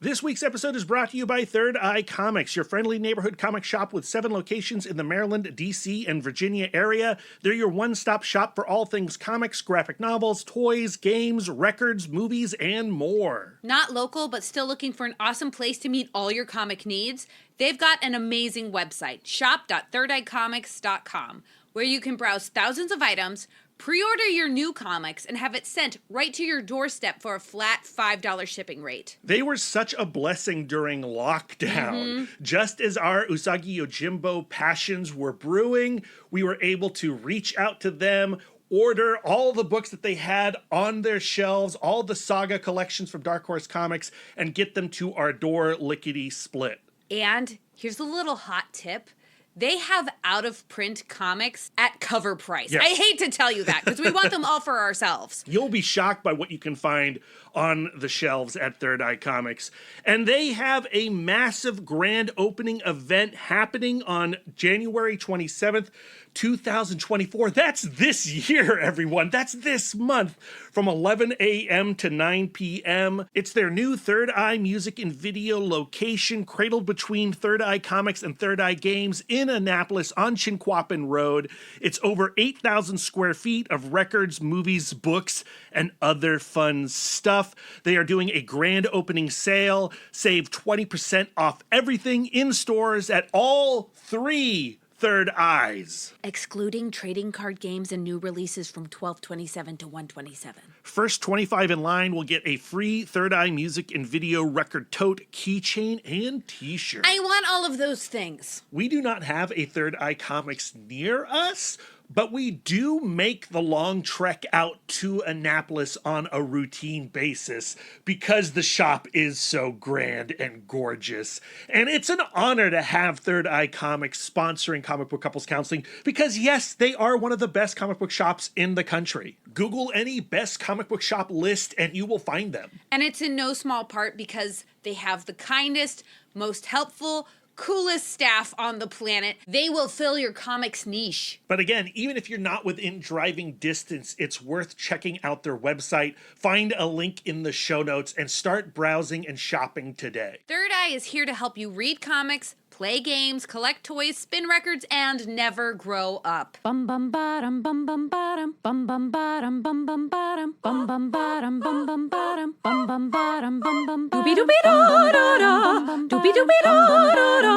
This week's episode is brought to you by Third Eye Comics, your friendly neighborhood comic shop with 7 locations in the Maryland, D.C., and Virginia area. They're your one-stop shop for all things comics, graphic novels, toys, games, records, movies, and more. Not local, but still looking for an awesome place to meet all your comic needs? They've got an amazing website, shop.thirdeyecomics.com, where you can browse thousands of items, pre-order your new comics, and have it sent right to your doorstep for a flat $5 shipping rate. They were such a blessing during lockdown. Just as our Usagi Yojimbo passions were brewing, we were able to reach out to them, order all the books that they had on their shelves, all the Saga collections from Dark Horse Comics, and get them to our door lickety-split. And here's a little hot tip. They have out-of-print comics at cover price. Yes. I hate to tell you that, because we want them all for ourselves. You'll be shocked by what you can find on the shelves at Third Eye Comics. And they have a massive grand opening event happening on January 27th, 2024. That's this year, everyone. That's this month from 11 a.m. to 9 p.m. It's their new Third Eye Music and Video location, cradled between Third Eye Comics and Third Eye Games in Annapolis on Chinquapin Road. It's over 8,000 square feet of records, movies, books, and other fun stuff. They are doing a grand opening sale. Save 20% off everything in stores at all 3 Third Eyes. Excluding trading card games and new releases from $12.27 to $1.27. First 25 in line will get a free Third Eye Music and Video record tote, keychain, and t-shirt. I want all of those things. We do not have a Third Eye Comics near us, but we do make the long trek out to Annapolis on a routine basis because the shop is so grand and gorgeous. And it's an honor to have Third Eye Comics sponsoring Comic Book Couples Counseling because, yes, they are one of the best comic book shops in the country. Google any best comic book shop list and you will find them. And it's in no small part because they have the kindest, most helpful, coolest staff on the planet. They will fill your comics niche. But again, even if you're not within driving distance, it's worth checking out their website. Find a link in the show notes and start browsing and shopping today. Third Eye is here to help you read comics, play games, collect toys, spin records, and never grow up. Bum bum bottom bum bum bottom bum bum bottom bum bum bottom bum bum bottom bum bum bottom bum bum bottom bum bum doobie doobie da da da doobie doobie da da da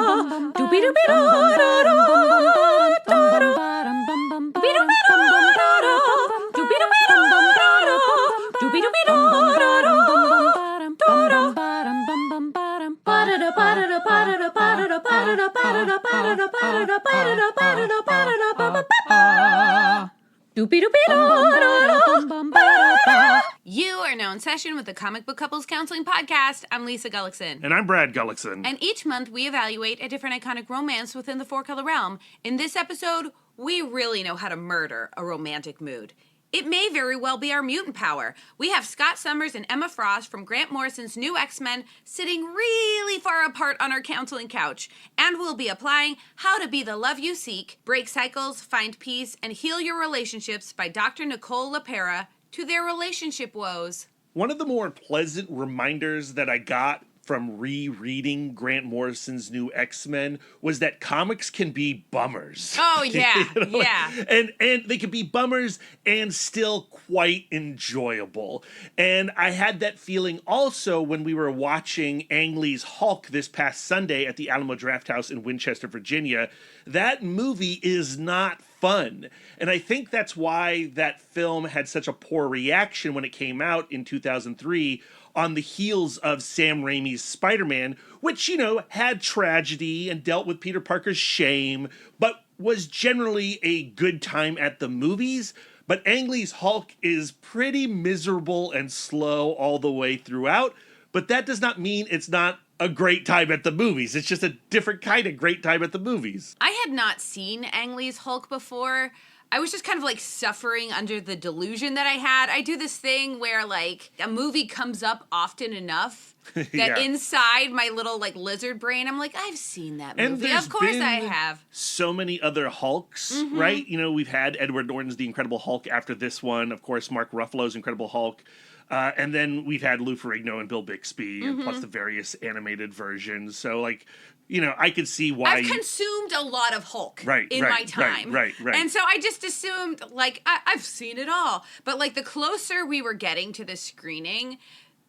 doobie doobie da da da bum bottom bum bum doobie doobie da da da doobie doobie da da da doobie doobie da da da bum bum bottom bum bum bottom ba da ba da ba da ba da You are now in session with the Comic Book Couples Counseling Podcast. I'm Lisa Gullickson. And I'm Brad Gullickson. And each month we evaluate a different iconic romance within the four-color realm. In this episode, we really know how to murder a romantic mood. It may very well be our mutant power. We have Scott Summers and Emma Frost from Grant Morrison's new X-Men sitting really far apart on our counseling couch. And we'll be applying How to Be the Love You Seek, Break Cycles, Find Peace, and Heal Your Relationships by Dr. Nicole LaPera to their relationship woes. One of the more pleasant reminders that I got from rereading Grant Morrison's new X-Men was that comics can be bummers. Oh, yeah, yeah. And they can be bummers and still quite enjoyable. And I had that feeling also when we were watching Ang Lee's Hulk this past Sunday at the Alamo Drafthouse in Winchester, Virginia. That movie is not fun. And I think that's why that film had such a poor reaction when it came out in 2003 on the heels of Sam Raimi's Spider-Man, which, you know, had tragedy and dealt with Peter Parker's shame, but was generally a good time at the movies. But Ang Lee's Hulk is pretty miserable and slow all the way throughout, but that does not mean it's not a great time at the movies. It's just a different kind of great time at the movies. I had not seen Ang Lee's Hulk before. I was just kind of like suffering under the delusion that I had. I do this thing where like a movie comes up often enough that inside my little like lizard brain, I'm like, I've seen that movie. Of course I have. So many other Hulks, right? You know, we've had Edward Norton's The Incredible Hulk after this one. Of course, Mark Ruffalo's Incredible Hulk. And then we've had Lou Ferrigno and Bill Bixby, and plus the various animated versions. So, like, you know, I could see why. I've consumed a lot of Hulk Right, in right, my time. right. And so I just assumed, like, I've seen it all. But, like, the closer we were getting to the screening,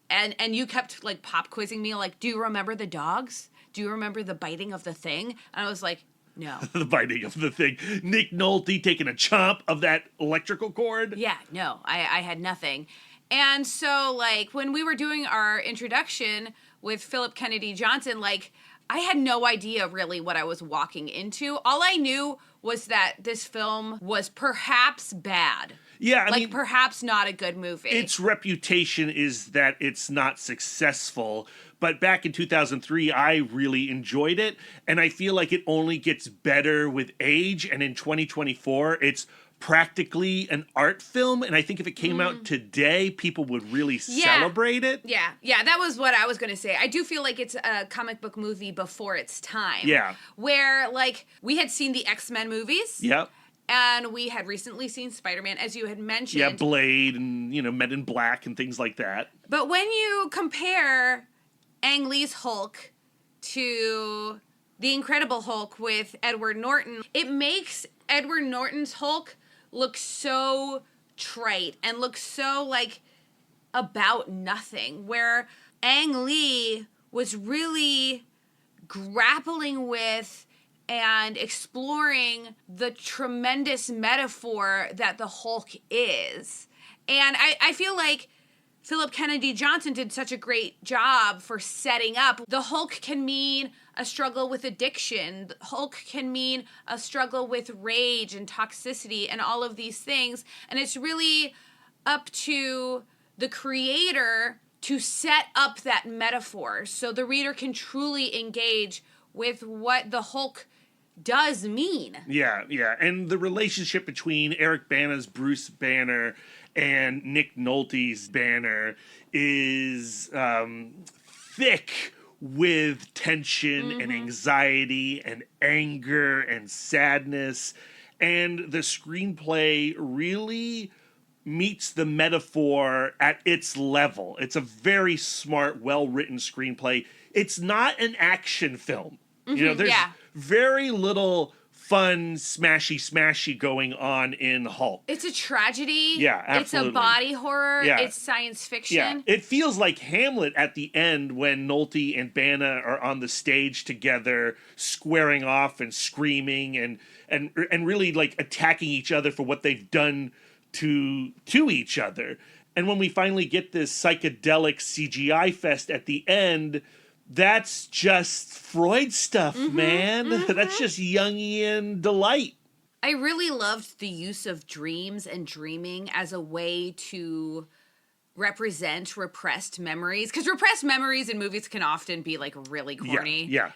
and you kept, like, pop quizzing me, like, do you remember the dogs? Do you remember the biting of the thing? And I was like, no. The biting of the thing. Nick Nolte taking a chomp of that electrical cord. Yeah, no, I had nothing. And so, like, when we were doing our introduction with Philip Kennedy Johnson, like, I had no idea really what I was walking into. All I knew was that this film was perhaps bad. Yeah, I mean, perhaps not a good movie. Its reputation is that it's not successful. But back in 2003, I really enjoyed it. And I feel like it only gets better with age. And in 2024, it's practically an art film. And I think if it came out today, people would really celebrate it. Yeah, that was what I was going to say. I do feel like it's a comic book movie before its time. Yeah. Where, like, we had seen the X-Men movies. Yep. And we had recently seen Spider-Man, as you had mentioned. Yeah, Blade and, you know, Men in Black and things like that. But when you compare Ang Lee's Hulk to The Incredible Hulk with Edward Norton, it makes Edward Norton's Hulk look so trite and look so, like, about nothing, where Ang Lee was really grappling with and exploring the tremendous metaphor that the Hulk is. And I feel like Philip Kennedy Johnson did such a great job for setting up. The Hulk can mean a struggle with addiction. The Hulk can mean a struggle with rage and toxicity and all of these things. And it's really up to the creator to set up that metaphor so the reader can truly engage with what the Hulk does mean. Yeah. And the relationship between Eric Bana's Bruce Banner and Nick Nolte's Banner is thick with tension and anxiety and anger and sadness. And the screenplay really meets the metaphor at its level. It's a very smart, well-written screenplay. It's not an action film. You know, there's very little fun, smashy going on in Hulk. It's a tragedy. Yeah, absolutely. It's a body horror. Yeah. It's science fiction. Yeah, it feels like Hamlet at the end when Nolte and Bana are on the stage together, squaring off and screaming and really, like, attacking each other for what they've done to each other. And when we finally get this psychedelic CGI fest at the end, that's just Freud stuff, man. That's just Jungian delight. I really loved the use of dreams and dreaming as a way to represent repressed memories. Because repressed memories in movies can often be, like, really corny. Yeah.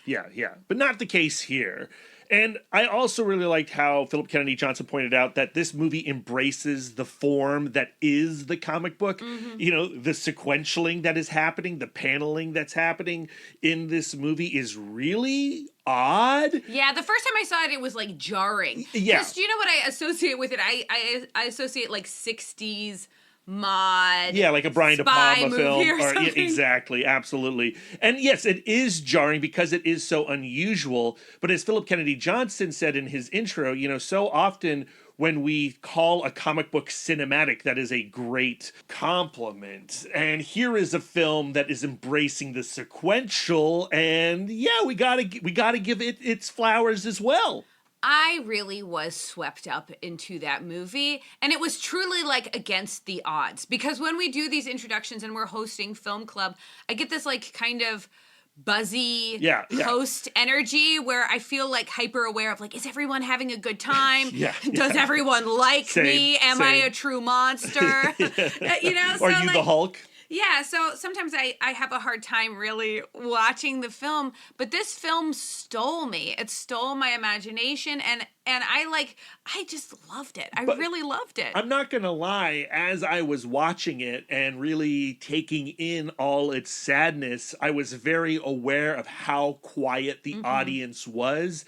But not the case here. And I also really liked how Philip Kennedy Johnson pointed out that this movie embraces the form that is the comic book. You know, the sequentialing that is happening, the paneling that's happening in this movie is really odd. Yeah, the first time I saw it, it was, like, jarring. Yeah. Just, you know what I associate with it? I associate, like, 60s mod. Yeah, like a Brian De spy Palma movie film. or something. Yeah, exactly, absolutely. And yes, it is jarring because it is so unusual. But as Philip Kennedy Johnson said in his intro, you know, so often when we call a comic book cinematic, that is a great compliment. And here is a film that is embracing the sequential, and yeah, we gotta give it its flowers as well. I really was swept up into that movie, and it was truly, like, against the odds, because when we do these introductions and we're hosting film club, I get this, like, kind of buzzy host energy where I feel, like, hyper aware of, like, is everyone having a good time? Does everyone like me? Am I a true monster? You know, so, Are you, like, the Hulk? Yeah, so sometimes I have a hard time really watching the film, but this film stole me. It stole my imagination, and I just loved it. I really loved it. I'm not gonna lie, as I was watching it and really taking in all its sadness, I was very aware of how quiet the audience was.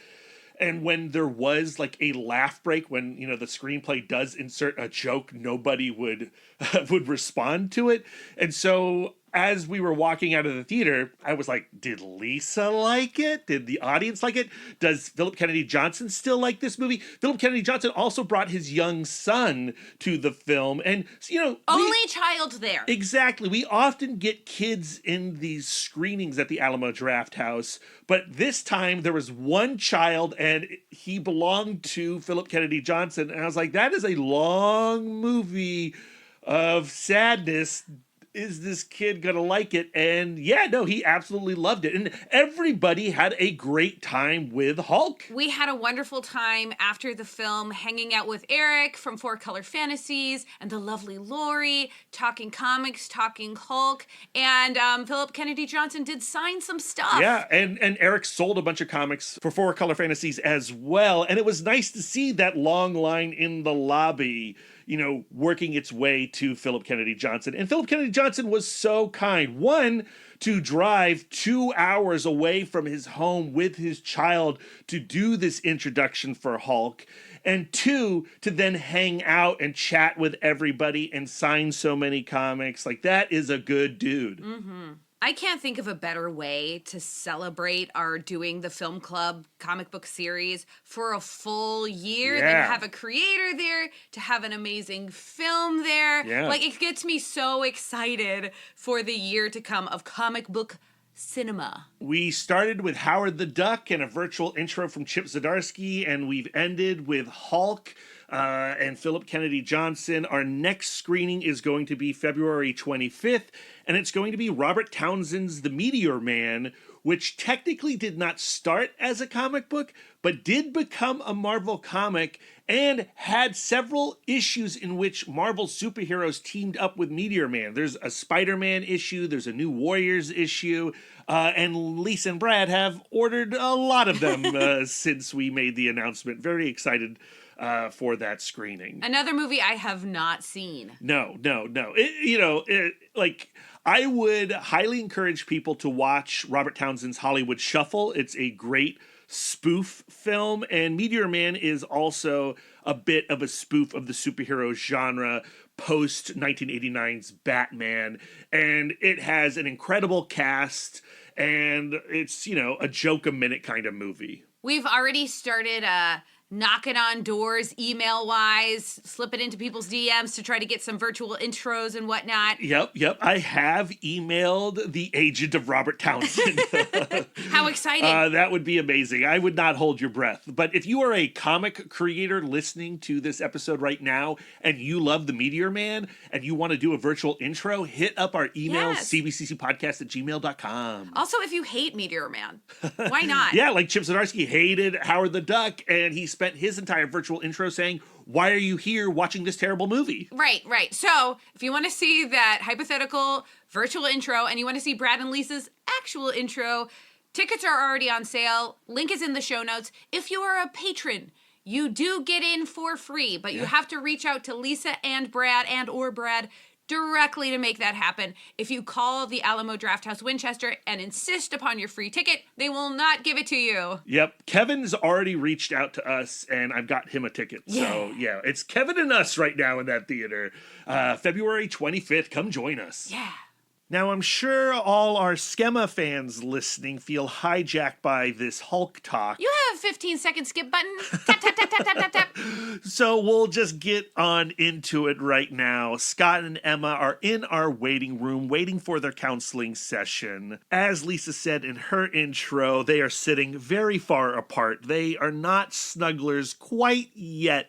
And when there was like a laugh break, when the screenplay does insert a joke, nobody would would respond to it. And so as we were walking out of the theater, I was like, did Lisa like it? Did the audience like it? Does Philip Kennedy Johnson still like this movie? Philip Kennedy Johnson also brought his young son to the film. And, only child there. Exactly. We often get kids in these screenings at the Alamo Drafthouse, but this time there was one child and he belonged to Philip Kennedy Johnson. And I was like, that is a long movie of sadness. Is this kid gonna like it? And yeah, no, he absolutely loved it. And everybody had a great time with Hulk. We had a wonderful time after the film hanging out with Eric from Four Color Fantasies and the lovely Lori, talking comics, talking Hulk, and Philip Kennedy Johnson did sign some stuff. Yeah, and Eric sold a bunch of comics for Four Color Fantasies as well. And it was nice to see that long line in the lobby, working its way to Philip Kennedy Johnson. And Philip Kennedy Johnson was so kind. One, to drive 2 hours away from his home with his child to do this introduction for Hulk. And two, to then hang out and chat with everybody and sign so many comics. Like, that is a good dude. Mm-hmm. I can't think of a better way to celebrate our doing the film club comic book series for a full year than to have a creator there, to have an amazing film there. Yeah. Like, it gets me so excited for the year to come of comic book cinema. We started with Howard the Duck and a virtual intro from Chip Zdarsky, and we've ended with Hulk and Philip Kennedy Johnson. Our next screening is going to be February 25th, and it's going to be Robert Townsend's The Meteor Man, which technically did not start as a comic book, but did become a Marvel comic and had several issues in which Marvel superheroes teamed up with Meteor Man. There's a Spider-Man issue, there's a New Warriors issue, and Lisa and Brad have ordered a lot of them since we made the announcement. Very excited for that screening. Another movie I have not seen. No. I would highly encourage people to watch Robert Townsend's Hollywood Shuffle. It's a great spoof film, and Meteor Man is also a bit of a spoof of the superhero genre post 1989's Batman, and it has an incredible cast, and it's, a joke a minute kind of movie. We've already started knocking on doors, email-wise, slipping into people's DMs to try to get some virtual intros and whatnot. Yep. I have emailed the agent of Robert Townsend. How exciting. That would be amazing. I would not hold your breath. But if you are a comic creator listening to this episode right now and you love the Meteor Man and you want to do a virtual intro, hit up our email, cbccpodcast@gmail.com. Also, if you hate Meteor Man, why not? Yeah, like Chip Zdarsky hated Howard the Duck, and he spent his entire virtual intro saying, why are you here watching this terrible movie? Right. So if you want to see that hypothetical virtual intro and you want to see Brad and Lisa's actual intro, tickets are already on sale. Link is in the show notes. If you are a patron, you do get in for free, but you have to reach out to Lisa and Brad or Brad directly to make that happen. If you call the Alamo Drafthouse Winchester and insist upon your free ticket, they will not give it to you. Yep. Kevin's already reached out to us, and I've got him a ticket. Yeah. So, yeah, it's Kevin and us right now in that theater. February 25th. Come join us. Yeah. Now, I'm sure all our ScEmma fans listening feel hijacked by this Hulk talk. You have a 15-second skip button. Tap, tap, tap, tap, tap, tap, tap. So we'll just get on into it right now. Scott and Emma are in our waiting room waiting for their counseling session. As Lisa said in her intro, they are sitting very far apart. They are not snugglers quite yet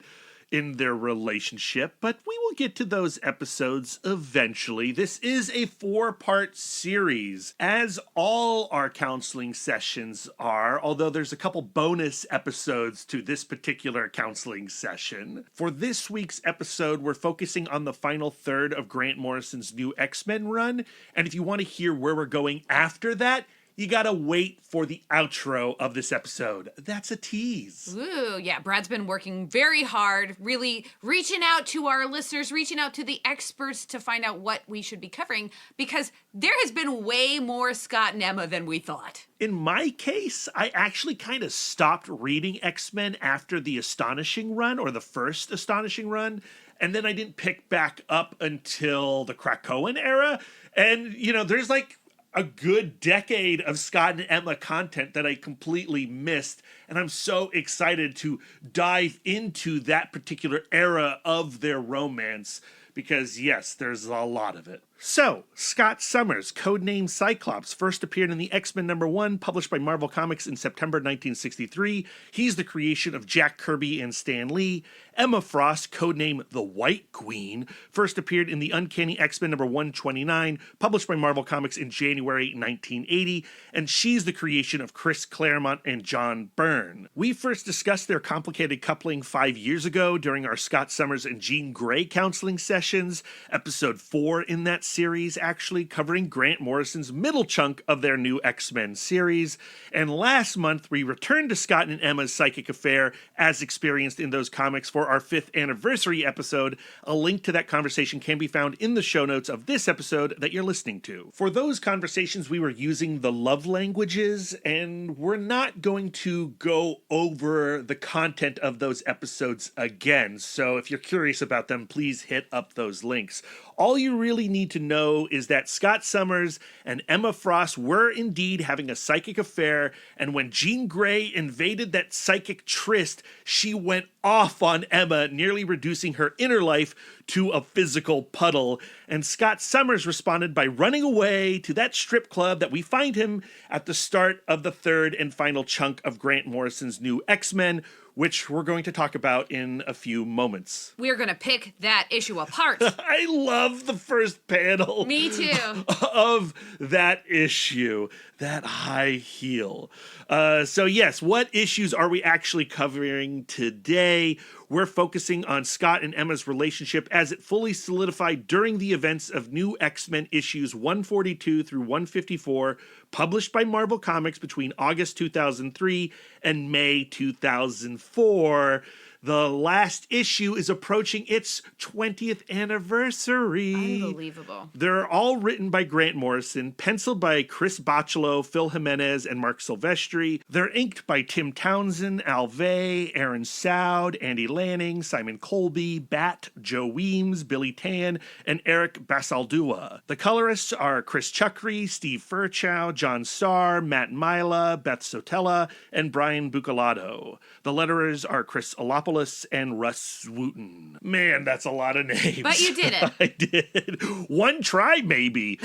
in their relationship, but we will get to those episodes eventually. This is a 4-part series, as all our counseling sessions are, although there's a couple bonus episodes to this particular counseling session. For this week's episode, we're focusing on the final third of Grant Morrison's new X-Men run, and if you want to hear where we're going after that, you gotta wait for the outro of this episode. That's a tease. Ooh, yeah, Brad's been working very hard, really reaching out to our listeners, reaching out to the experts to find out what we should be covering, because there has been way more Scott and Emma than we thought. In my case, I actually kind of stopped reading X-Men after the Astonishing run, or the first Astonishing run, and then I didn't pick back up until the Krakoan era. And, you know, there's like a good decade of Scott and Emma content that I completely missed, and I'm so excited to dive into that particular era of their romance, because yes, there's a lot of it. So, Scott Summers, codename Cyclops, first appeared in the X-Men #1, published by Marvel Comics in September 1963. He's the creation of Jack Kirby and Stan Lee. Emma Frost, codename the White Queen, first appeared in the Uncanny X-Men #129, published by Marvel Comics in January 1980, and she's the creation of Chris Claremont and John Byrne. We first discussed their complicated coupling 5 years ago during our Scott Summers and Jean Grey counseling sessions, episode 4 in that series, actually covering Grant Morrison's middle chunk of their new X-Men series. And last month, we returned to Scott and Emma's psychic affair as experienced in those comics for our 5th anniversary episode. A link to that conversation can be found in the show notes of this episode that you're listening to. For those conversations, we were using the love languages, and we're not going to go over the content of those episodes again. So if you're curious about them, please hit up those links. All you really need to know is that Scott Summers and Emma Frost were indeed having a psychic affair, and when Jean Grey invaded that psychic tryst, she went off on Emma, nearly reducing her inner life to a physical puddle. And Scott Summers responded by running away to that strip club that we find him at the start of the 3rd and final chunk of Grant Morrison's new X-Men, which we're going to talk about in a few moments. We're going to pick that issue apart. I love the first panel. Me too. Of that issue, that high heel. So yes, what issues are we actually covering today? We're focusing on Scott and Emma's relationship as it fully solidified during the events of New X-Men issues 142 through 154, published by Marvel Comics between August 2003 and May 2004. The last issue is approaching its 20th anniversary. Unbelievable. They're all written by Grant Morrison, penciled by Chris Bachalo, Phil Jimenez, and Mark Silvestri. They're inked by Tim Townsend, Al Vey, Aaron Soud, Andy Lanning, Simon Colby, Bat, Joe Weems, Billy Tan, and Eric Basaldua. The colorists are Chris Chukri, Steve Furchow, John Starr, Matt Mila, Beth Sotella, and Brian Bucalato. The letterers are Chris Alopoulos and Russ Wooten. Man, that's a lot of names. But you did it. I did. One try, maybe.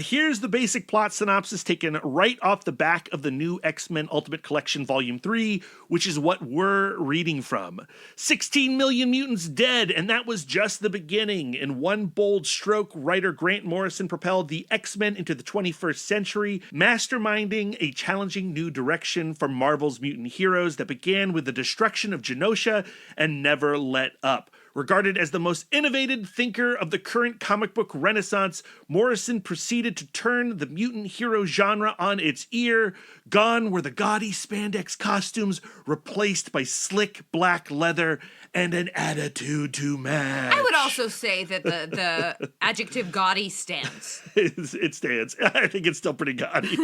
Here's the basic plot synopsis taken right off the back of the new X-Men Ultimate Collection Volume 3, which is what we're reading from. 16 million mutants dead, and that was just the beginning. In one bold stroke, writer Grant Morrison propelled the X-Men into the 21st century, masterminding a challenging new direction for Marvel's mutant heroes that began with the destruction of Genosha and never let up. Regarded as the most innovative thinker of the current comic book renaissance, Morrison proceeded to turn the mutant hero genre on its ear. Gone were the gaudy spandex costumes, replaced by slick black leather and an attitude to match. I would also say that the adjective gaudy stands. It stands. I think it's still pretty gaudy.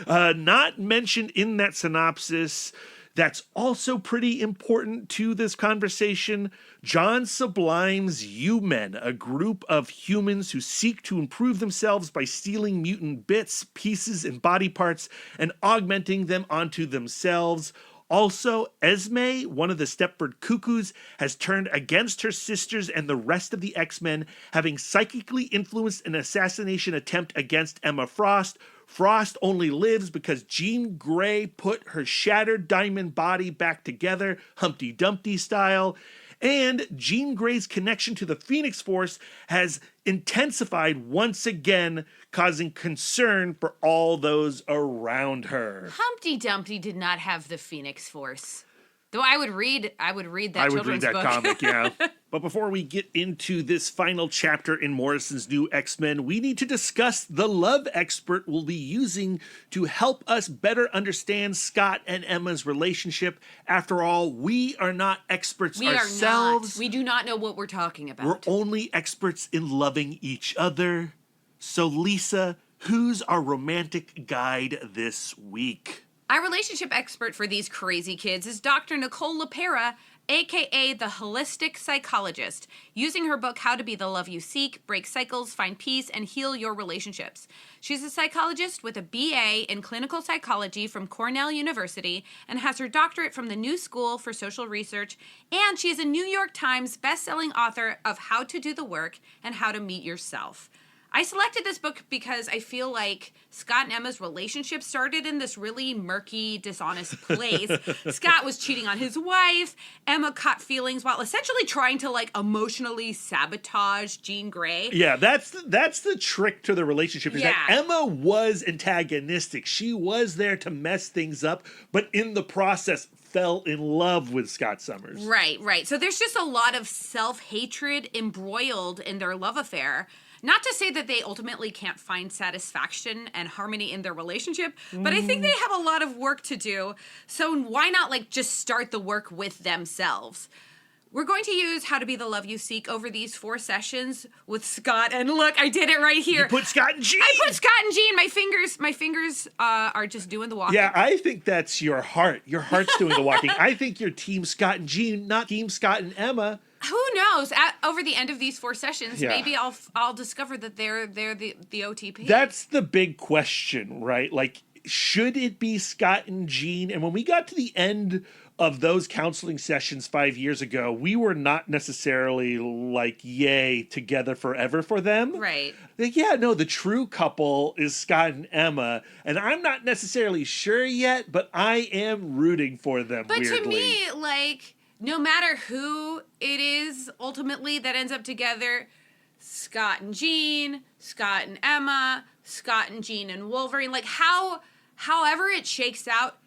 Not mentioned in that synopsis, that's also pretty important to this conversation, John Sublime's U-Men, a group of humans who seek to improve themselves by stealing mutant bits, pieces, and body parts and augmenting them onto themselves. Also, Esme, one of the Stepford Cuckoos, has turned against her sisters and the rest of the X-Men, having psychically influenced an assassination attempt against Emma Frost. Frost only lives because Jean Grey put her shattered diamond body back together, Humpty Dumpty style. And Jean Grey's connection to the Phoenix Force has intensified once again, causing concern for all those around her. Humpty Dumpty did not have the Phoenix Force. Though I would read that children's book. Comic, yeah. But before we get into this final chapter in Morrison's new X-Men, we need to discuss the love expert we'll be using to help us better understand Scott and Emma's relationship. After all, we are not experts ourselves. We do not know what we're talking about. We're only experts in loving each other. So Lisa, who's our romantic guide this week? Our relationship expert for these crazy kids is Dr. Nicole LaPera, aka the holistic psychologist, using her book How to Be the Love You Seek, Break Cycles, Find Peace, and Heal Your Relationships. She's a psychologist with a BA in clinical psychology from Cornell University and has her doctorate from the New School for Social Research, and she is a New York Times best-selling author of How to Do the Work and How to Meet Yourself. I selected this book because I feel like Scott and Emma's relationship started in this really murky, dishonest place. Scott was cheating on his wife. Emma caught feelings while essentially trying to emotionally sabotage Jean Grey. Yeah, that's the trick to the relationship. Is that Emma was antagonistic. She was there to mess things up, but in the process fell in love with Scott Summers. Right. So there's just a lot of self-hatred embroiled in their love affair. Not to say that they ultimately can't find satisfaction and harmony in their relationship, but I think they have a lot of work to do. So why not just start the work with themselves? We're going to use How to Be the Love You Seek over these 4 sessions with Scott. And look, I did it right here. You put Scott and Jean. I put Scott and Jean. My fingers are just doing the walking. Yeah, I think that's your heart. Your heart's doing the walking. I think you're Team Scott and Jean, not Team Scott and Emma. Who knows? Over the end of these 4 sessions, maybe I'll discover that they're the OTP. That's the big question, right? Should it be Scott and Jean? And when we got to the end of those counseling sessions 5 years ago, we were not necessarily yay, together forever for them. Right. The true couple is Scott and Emma, and I'm not necessarily sure yet, but I am rooting for them, But weirdly. to me, no matter who it is ultimately that ends up together, Scott and Jean, Scott and Emma, Scott and Jean and Wolverine, however it shakes out,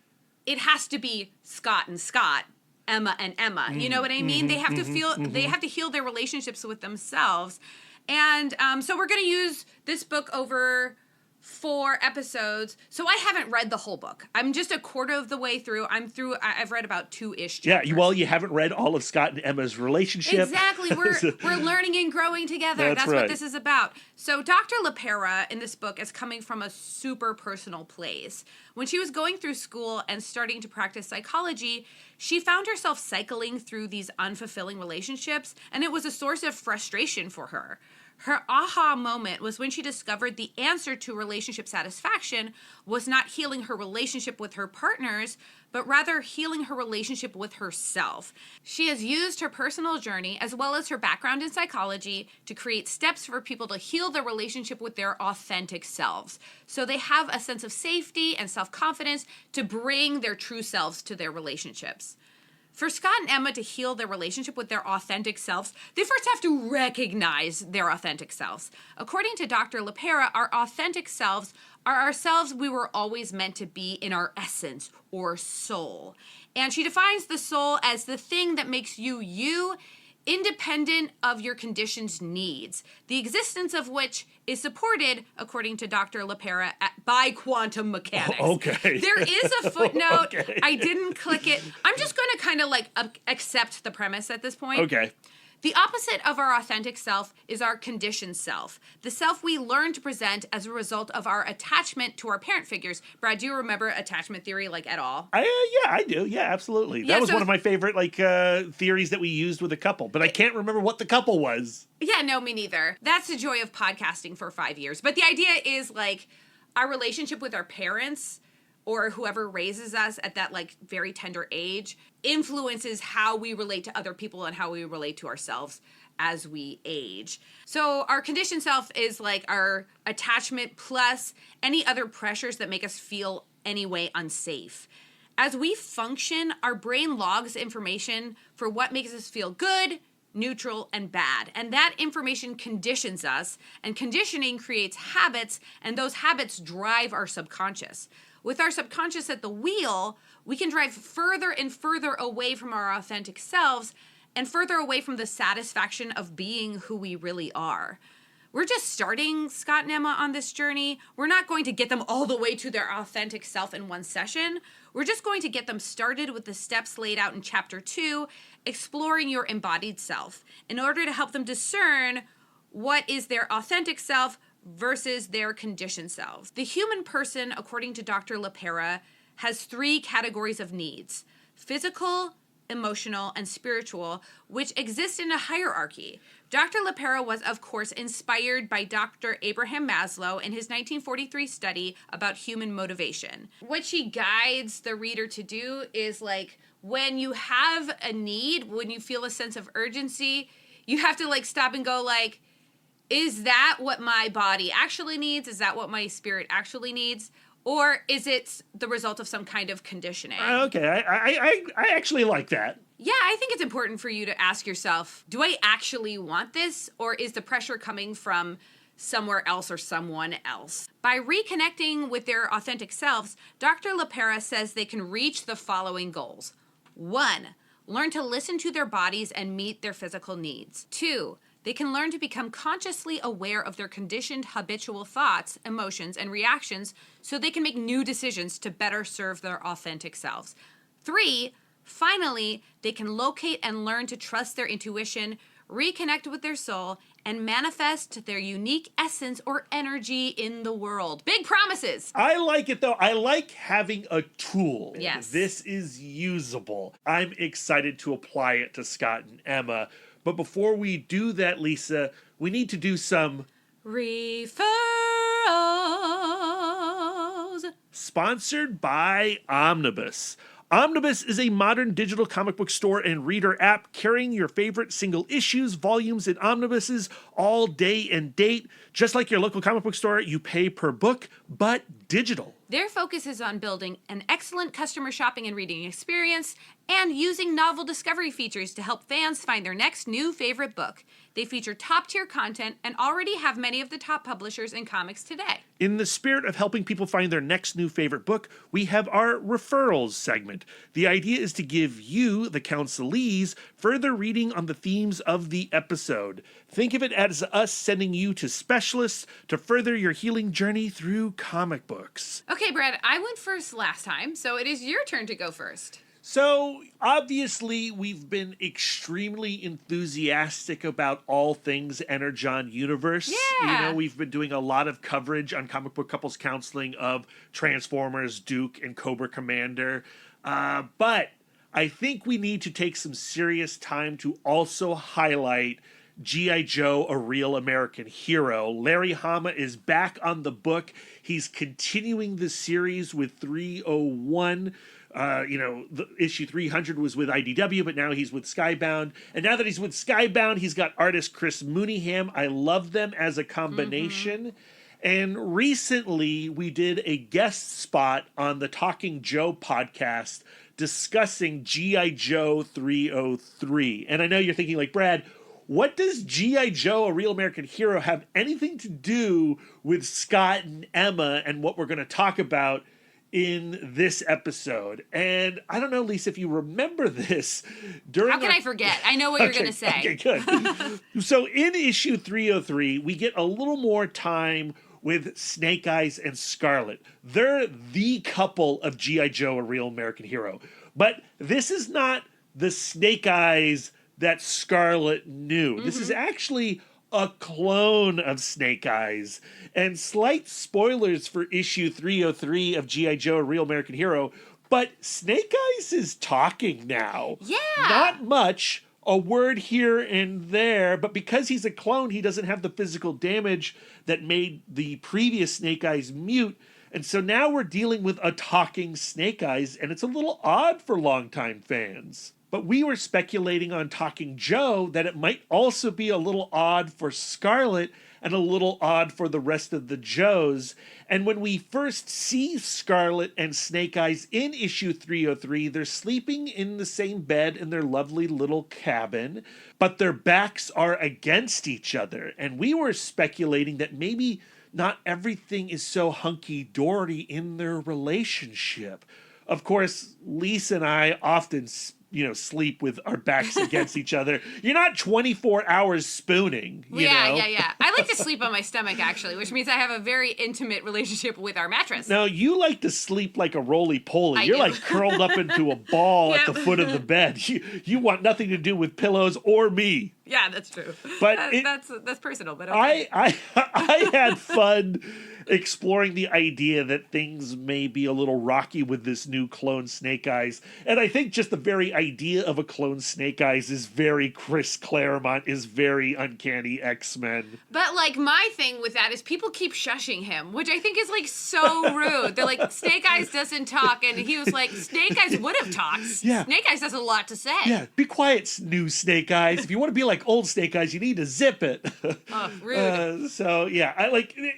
it has to be Scott and Scott, Emma and Emma. You know what I mean? They have to they have to heal their relationships with themselves. And so we're going to use this book over 4 episodes. So I haven't read the whole book. I'm just a quarter of the way through. I've read about 2-ish chapters. Yeah, well, you haven't read all of Scott and Emma's relationship. Exactly. We're learning and growing together. That's right. what this is about. So Dr. LaPera in this book is coming from a super personal place. When she was going through school and starting to practice psychology, she found herself cycling through these unfulfilling relationships, and it was a source of frustration for her. Her aha moment was when she discovered the answer to relationship satisfaction was not healing her relationship with her partners, but rather healing her relationship with herself. She has used her personal journey as well as her background in psychology to create steps for people to heal their relationship with their authentic selves. So they have a sense of safety and self-confidence to bring their true selves to their relationships. For Scott and Emma to heal their relationship with their authentic selves, they first have to recognize their authentic selves. According to Dr. LaPera, our authentic selves are ourselves we were always meant to be in our essence or soul. And she defines the soul as the thing that makes you you, independent of your conditioned needs, the existence of which is supported, according to Dr. LaPera, by quantum mechanics. Okay. There is a footnote. Okay. I didn't click it. I'm just going to kind of accept the premise at this point. Okay. The opposite of our authentic self is our conditioned self, the self we learn to present as a result of our attachment to our parent figures. Brad, do you remember attachment theory at all? Yeah, I do. Yeah, absolutely. Yeah, That was one of my favorite theories that we used with a couple, but I can't remember what the couple was. Yeah, no, me neither. That's the joy of podcasting for 5 years. But the idea is our relationship with our parents or whoever raises us at that very tender age influences how we relate to other people and how we relate to ourselves as we age. So our conditioned self is our attachment plus any other pressures that make us feel any way unsafe. As we function, our brain logs information for what makes us feel good, neutral, and bad. And that information conditions us, and conditioning creates habits, and those habits drive our subconscious. With our subconscious at the wheel, we can drive further and further away from our authentic selves, and further away from the satisfaction of being who we really are. We're just starting Scott and Emma on this journey. We're not going to get them all the way to their authentic self in one session. We're just going to get them started with the steps laid out in Chapter 2, exploring your embodied self, in order to help them discern what is their authentic self versus their conditioned selves. The human person, according to Dr. LaPera, has 3 categories of needs: physical, emotional, and spiritual, which exist in a hierarchy. Dr. LaPera was, of course, inspired by Dr. Abraham Maslow in his 1943 study about human motivation. What she guides the reader to do is, like, when you have a need, when you feel a sense of urgency, you have to, like, stop and go, like, is that what my body actually needs? Is that what my spirit actually needs? Or is it the result of some kind of conditioning? Okay, I actually like that. Yeah, I think it's important for you to ask yourself, do I actually want this? Or is the pressure coming from somewhere else or someone else? By reconnecting with their authentic selves, Dr. LaPera says they can reach the following goals. 1, learn to listen to their bodies and meet their physical needs. 2, they can learn to become consciously aware of their conditioned habitual thoughts, emotions, and reactions so they can make new decisions to better serve their authentic selves. 3, finally, they can locate and learn to trust their intuition, reconnect with their soul, and manifest their unique essence or energy in the world. Big promises! I like it, though. I like having a tool. Yes. This is usable. I'm excited to apply it to Scott and Emma. But before we do that, Lisa, we need to do some Referrals. Sponsored by Omnibus. Omnibus is a modern digital comic book store and reader app carrying your favorite single issues, volumes, and omnibuses all day and date. Just like your local comic book store, you pay per book, but digital. Their focus is on building an excellent customer shopping and reading experience and using novel discovery features to help fans find their next new favorite book. They feature top-tier content and already have many of the top publishers in comics today. In the spirit of helping people find their next new favorite book, we have our referrals segment. The idea is to give you, the counselees, further reading on the themes of the episode. Think of it as us sending you to specialists to further your healing journey through comic books. Okay, Brad, I went first last time, so it is your turn to go first. So, obviously, we've been extremely enthusiastic about all things Energon Universe. Yeah. You know, we've been doing a lot of coverage on Comic Book Couples Counseling of Transformers, Duke, and Cobra Commander. But I think we need to take some serious time to also highlight G.I. Joe, A Real American Hero. Larry Hama is back on the book. He's continuing the series with 301. The issue 300 was with IDW, but now he's with Skybound. And now that he's with Skybound, he's got artist Chris Mooneyham. I love them as a combination. And recently, we did a guest spot on the Talking Joe podcast discussing G.I. Joe 303. And I know you're thinking, like, Brad, what does G.I. Joe, A Real American Hero, have anything to do with Scott and Emma and what we're going to talk about in this episode? And I don't know, Lisa, if you remember this during How can I forget? I know what you're going to say. Okay, good. So in issue 303, we get a little more time with Snake Eyes and Scarlet. They're the couple of G.I. Joe, A Real American Hero. But this is not the Snake Eyes that Scarlet knew. This is actually a clone of Snake Eyes. And slight spoilers for issue 303 of G.I. Joe, A Real American Hero, but Snake Eyes is talking now. Yeah. Not much, a word here and there, but because he's a clone, he doesn't have the physical damage that made the previous Snake Eyes mute. And so now we're dealing with a talking Snake Eyes, and it's a little odd for longtime fans. But we were speculating on Talking Joe that it might also be a little odd for Scarlet and a little odd for the rest of the Joes. And when we first see Scarlet and Snake Eyes in issue 303, they're sleeping in the same bed in their lovely little cabin, but their backs are against each other. And we were speculating that maybe not everything is so hunky-dory in their relationship. Of course, Lisa and I often sleep with our backs against each other. You're not 24 hours spooning, you know? Yeah. I like to sleep on my stomach, actually, which means I have a very intimate relationship with our mattress. No, you like to sleep like a roly-poly. You're do. like curled up into a ball at the Yep. foot of the bed. You want nothing to do with pillows or me. Yeah, that's true. But that's personal, but okay. I had fun exploring the idea that things may be a little rocky with this new clone Snake Eyes. And I think just the very idea of a clone Snake Eyes is very Chris Claremont, is very Uncanny X-Men. But, like, my thing with that is people keep shushing him, which I think is, like, so rude. They're like, Snake Eyes doesn't talk, and he was like, Snake Eyes would have talked. Yeah. Snake Eyes has a lot to say. Yeah, be quiet, new Snake Eyes. If you want to be like old Snake Eyes, you need to zip it. Oh, rude. So yeah,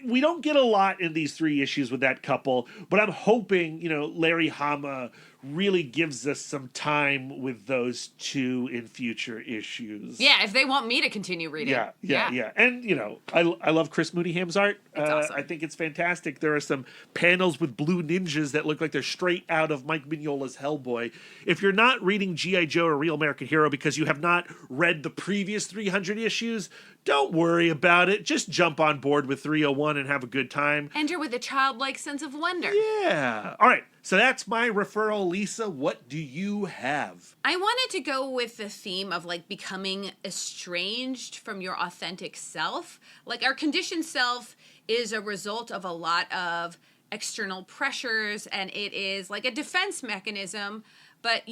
we don't get a lot in these 3 issues with that couple, but I'm hoping, Larry Hama really gives us some time with those 2 in future issues. Yeah, if they want me to continue reading. Yeah. And, I love Chris Mooneyham's art. It's awesome. I think it's fantastic. There are some panels with blue ninjas that look like they're straight out of Mike Mignola's Hellboy. If you're not reading G.I. Joe or Real American Hero because you have not read the previous 300 issues, don't worry about it. Just jump on board with 301 and have a good time. Enter with a childlike sense of wonder. Yeah. All right. So that's my referral, Lisa. What do you have? I wanted to go with the theme of, like, becoming estranged from your authentic self. Like, our conditioned self is a result of a lot of external pressures, and it is like a defense mechanism, but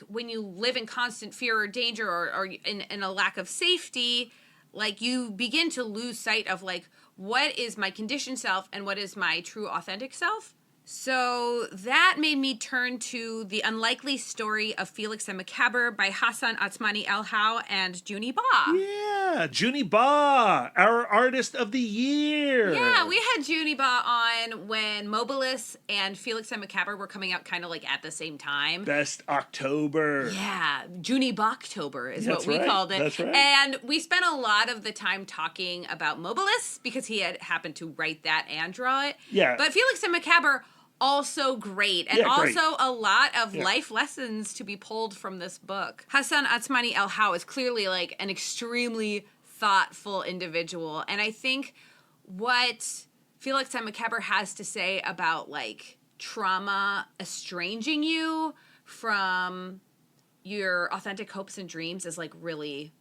when you live in constant fear or danger or in a lack of safety, like, you begin to lose sight of, like, what is my conditioned self and what is my true authentic self. So that made me turn to The Unlikely Story of Felix and Macabre by Hassan Atsmani El-Hau and Junie Ba. Yeah, Junie Ba, our artist of the year. Yeah, we had Junie Ba on when Mobilis and Felix and Macabre were coming out kind of like at the same time. Best October. Yeah, Junie Ba-October is That's what we right, called it. that's right. And we spent a lot of the time talking about Mobilis because he had happened to write that and draw it. Yeah. But Felix and Macabre, also great, and Yeah, great. also a lot of life lessons to be pulled from this book. Hassan Atsmani El-Hau is clearly like an extremely thoughtful individual, and I think what Felix and Macabre has to say about, like, trauma estranging you from your authentic hopes and dreams is, like, really,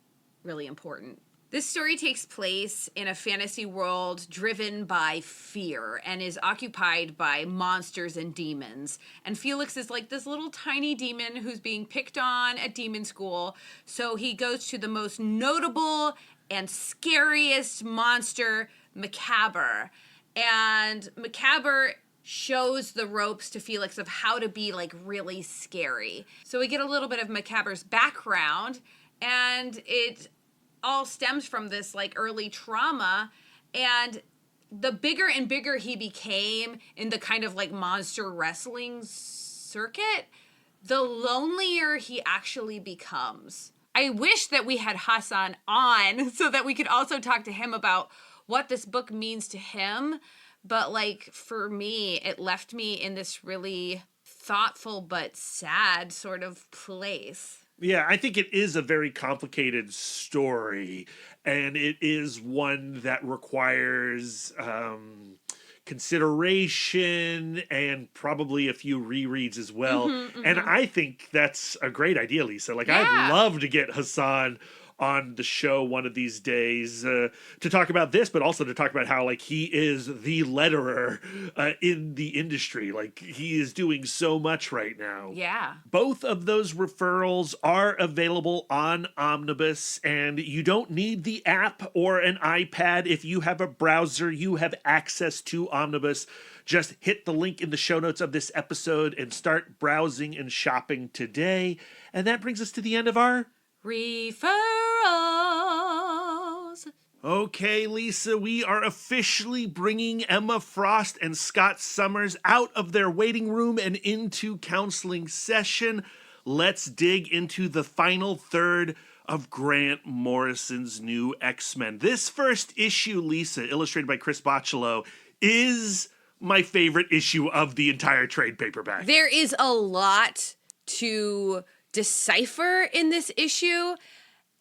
really important. This story takes place in a fantasy world driven by fear and is occupied by monsters and demons. And Felix is like this little tiny demon who's being picked on at demon school. So he goes to the most notable and scariest monster, Macabre. And Macabre shows the ropes to Felix of how to be, like, really scary. So we get a little bit of Macabre's background, and it all stems from this, like, early trauma, and the bigger and bigger he became in the kind of, like, monster wrestling circuit, the lonelier he actually becomes. I wish that we had Hassan on so that we could also talk to him about what this book means to him, but, like, for me, it left me in this really thoughtful but sad sort of place. Yeah, I think it is a very complicated story, and it is one that requires consideration and probably a few rereads as well. And I think that's a great idea, Lisa. Like, I'd love to get Hassan on the show one of these days to talk about this, but also to talk about how, like, he is the letterer in the industry. Like, he is doing so much right now. Yeah. Both of those referrals are available on Omnibus, and you don't need the app or an iPad. If you have a browser, you have access to Omnibus. Just hit the link in the show notes of this episode and start browsing and shopping today. And that brings us to the end of our referrals. Okay, Lisa, we are officially bringing Emma Frost and Scott Summers out of their waiting room and into counseling session. Let's dig into the final third of Grant Morrison's new X-Men. This first issue, Lisa, illustrated by Chris Bocciolo, is my favorite issue of the entire trade paperback. There is a lot to decipher in this issue.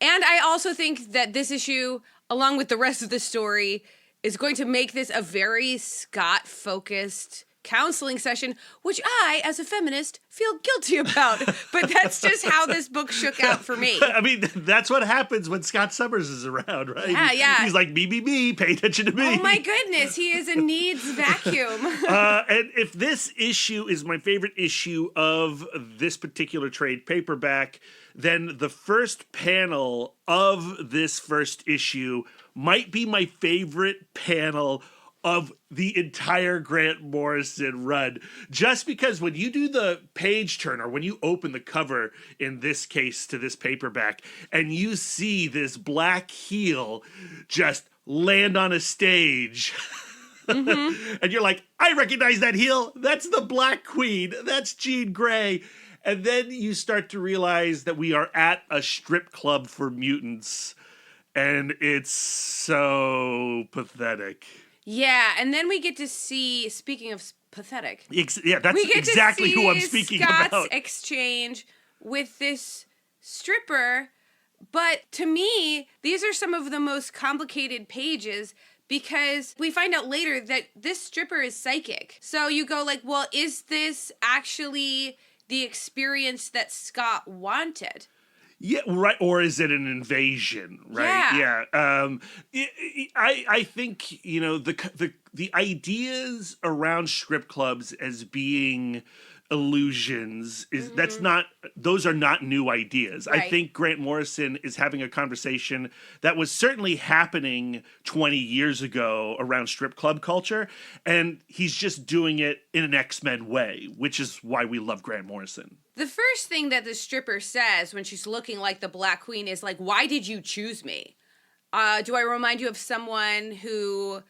And I also think that this issue, along with the rest of the story, is going to make this a very Scott-focused counseling session, which I, as a feminist, feel guilty about. But that's just how this book shook out for me. I mean, that's what happens when Scott Summers is around, right? Yeah. He's like, me, pay attention to me. Oh my goodness, he is a needs vacuum. And if this issue is my favorite issue of this particular trade paperback, then the first panel of this first issue might be my favorite panel of the entire Grant Morrison run. Just because when you do the page turn, or when you open the cover, in this case to this paperback, and you see this black heel just land on a stage, and you're like, I recognize that heel. That's the Black Queen. That's Jean Grey. And then you start to realize that we are at a strip club for mutants. And it's so pathetic. Yeah, and then we get to see, speaking of pathetic, Yeah, that's exactly who I'm speaking Scott's about. exchange with this stripper. But to me, these are some of the most complicated pages because we find out later that this stripper is psychic. So you go like, well, is this actually the experience that Scott wanted? Yeah, right. Or is it an invasion? Right. Yeah. I think, you know, the ideas around strip clubs as being illusions is those are not new ideas. Right. I think Grant Morrison is having a conversation that was certainly happening 20 years ago around strip club culture, and he's just doing it in an X-Men way, which is why we love Grant Morrison. The first thing that the stripper says when she's looking like the Black Queen is like, why did you choose me? Do I remind you of someone who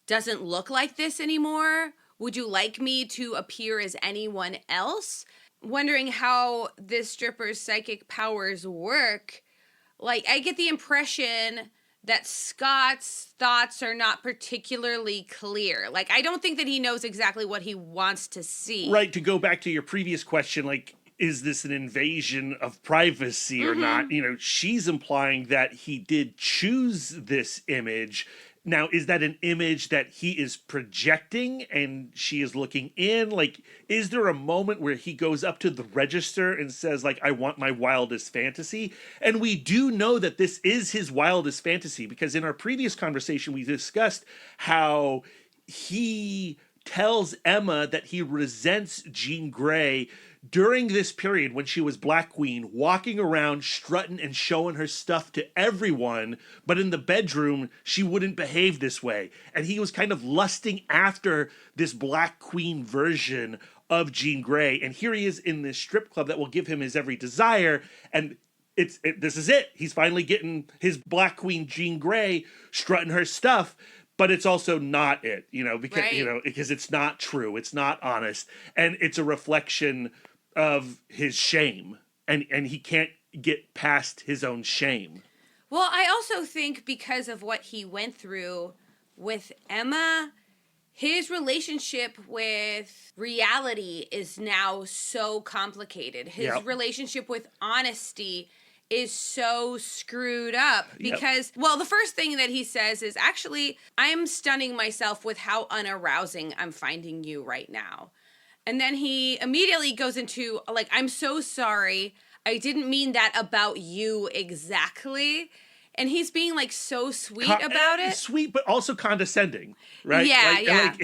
doesn't look like this anymore? Would you like me to appear as anyone else? Wondering how this stripper's psychic powers work. Like, I get the impression that Scott's thoughts are not particularly clear. Like, I don't think that he knows exactly what he wants to see. Right, to go back to your previous question, like, is this an invasion of privacy or not? You know, she's implying that he did choose this image. Now, is that an image that he is projecting and she is looking in? Like, is there a moment where he goes up to the register and says, like, I want my wildest fantasy? And we do know that this is his wildest fantasy because in our previous conversation, we discussed how he tells Emma that he resents Jean Grey during this period when she was Black Queen, walking around strutting and showing her stuff to everyone, but in the bedroom, she wouldn't behave this way. And he was kind of lusting after this Black Queen version of Jean Grey. And here he is in this strip club that will give him his every desire. And this is it. He's finally getting his Black Queen Jean Grey strutting her stuff. But it's also not it, you know, because because it's not true, it's not honest, and it's a reflection of his shame, and he can't get past his own shame. Well, I also think because of what he went through with Emma, his relationship with reality is now so complicated. His relationship with honesty is so screwed up because, well, the first thing that he says is, actually, I'm stunning myself with how unarousing I'm finding you right now. And then he immediately goes into, like, I'm so sorry. I didn't mean that about you exactly. And he's being, like, so sweet about it. Sweet, but also condescending, right? Yeah.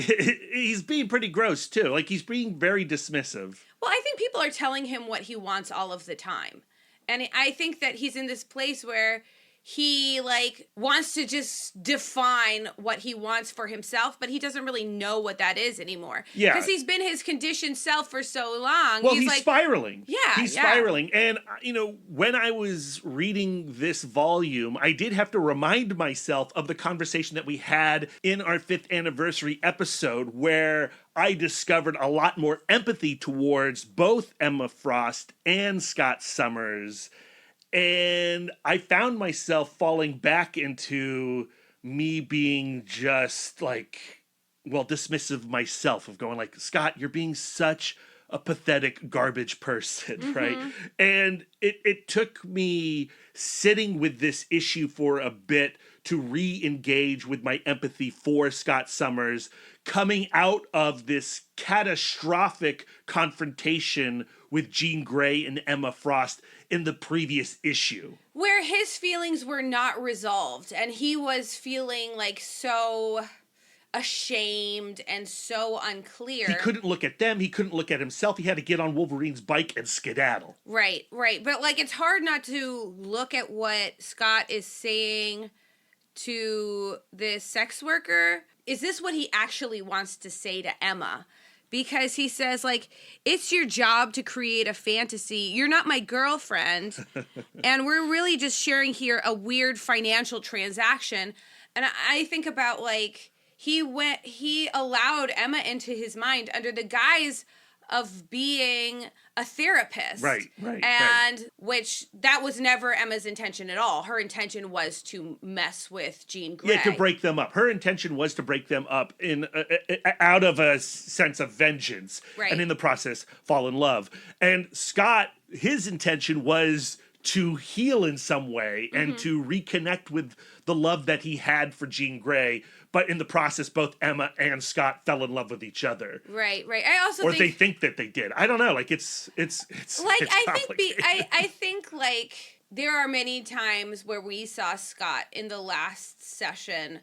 He's being pretty gross, too. Like, he's being very dismissive. Well, I think people are telling him what he wants all of the time. And I think that he's in this place where he, like, wants to just define what he wants for himself, but he doesn't really know what that is anymore. Yeah. Because he's been his conditioned self for so long. Well, he's like, spiraling. Yeah. He's spiraling. And, you know, when I was reading this volume, I did have to remind myself of the conversation that we had in our 5th anniversary episode where I discovered a lot more empathy towards both Emma Frost and Scott Summers. And I found myself falling back into me being just like, well, dismissive myself, of going like, Scott, you're being such a pathetic garbage person, right? And it took me sitting with this issue for a bit to re-engage with my empathy for Scott Summers, coming out of this catastrophic confrontation with Jean Grey and Emma Frost in the previous issue. Where his feelings were not resolved, and he was feeling like so ashamed and so unclear. He couldn't look at them. He couldn't look at himself. He had to get on Wolverine's bike and skedaddle. Right. But, like, it's hard not to look at what Scott is saying to this sex worker. Is this what he actually wants to say to Emma? Because he says, like, it's your job to create a fantasy. You're not my girlfriend. And we're really just sharing here a weird financial transaction. And I think about, like, he allowed Emma into his mind under the guise of being a therapist. Right. And which that was never Emma's intention at all. Her intention was to mess with Jean Grey. Yeah, to break them up. Her intention was to break them up in out of a sense of vengeance. Right. And in the process, fall in love. And Scott, his intention was to heal in some way and to reconnect with the love that he had for Jean Grey. But in the process, both Emma and Scott fell in love with each other. Right. I also or they think that they did. I don't know. Like it's like it's I think like there are many times where we saw Scott in the last session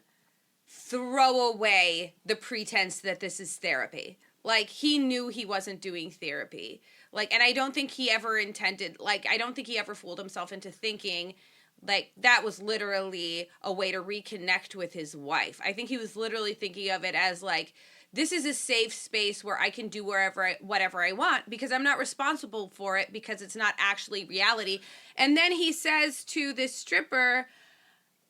throw away the pretense that this is therapy. Like, he knew he wasn't doing therapy. Like, and I don't think he ever intended, like, I don't think he ever fooled himself into thinking, like, that was literally a way to reconnect with his wife. I think he was literally thinking of it as, like, this is a safe space where I can do whatever I want because I'm not responsible for it because it's not actually reality. And then he says to this stripper,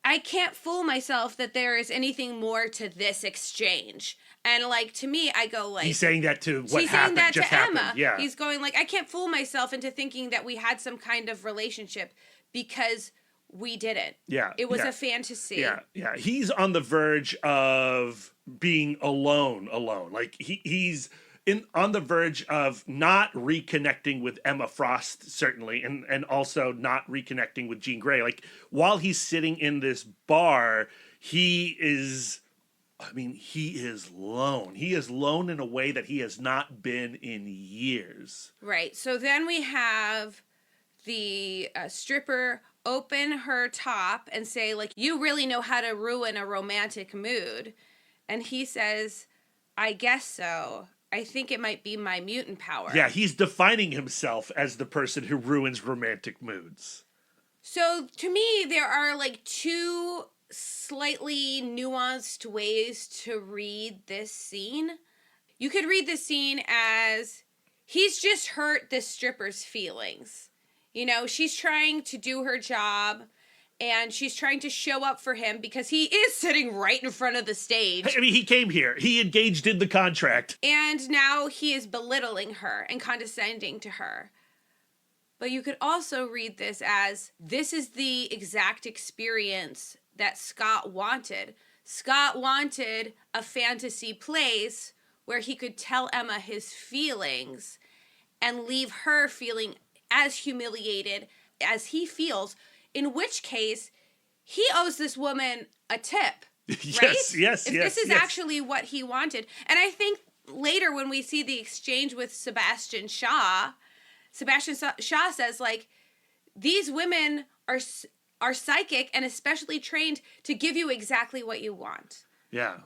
I can't fool myself that there is anything more to this exchange. And, like, to me, I go, like... He's saying that to what he's happened, saying that just to happened. Emma. Yeah. He's going, like, I can't fool myself into thinking that we had some kind of relationship because we didn't. Yeah. It was a fantasy. Yeah. He's on the verge of being alone. Like, he's on the verge of not reconnecting with Emma Frost, certainly, and also not reconnecting with Jean Grey. Like, while he's sitting in this bar, he is lone. He is lone in a way that he has not been in years. Right. So then we have the stripper open her top and say, like, you really know how to ruin a romantic mood. And he says, I guess so. I think it might be my mutant power. Yeah, he's defining himself as the person who ruins romantic moods. So to me, there are, like, two slightly nuanced ways to read this scene. You could read this scene as he's just hurt this stripper's feelings. You know, she's trying to do her job and she's trying to show up for him because he is sitting right in front of the stage. I mean, he came here. He engaged in the contract. And now he is belittling her and condescending to her. But you could also read this as this is the exact experience that Scott wanted. Scott wanted a fantasy place where he could tell Emma his feelings and leave her feeling as humiliated as he feels, in which case he owes this woman a tip, right? Yes. This is actually what he wanted. And I think later when we see the exchange with Sebastian Shaw says, like, these women are psychic and especially trained to give you exactly what you want. Yeah.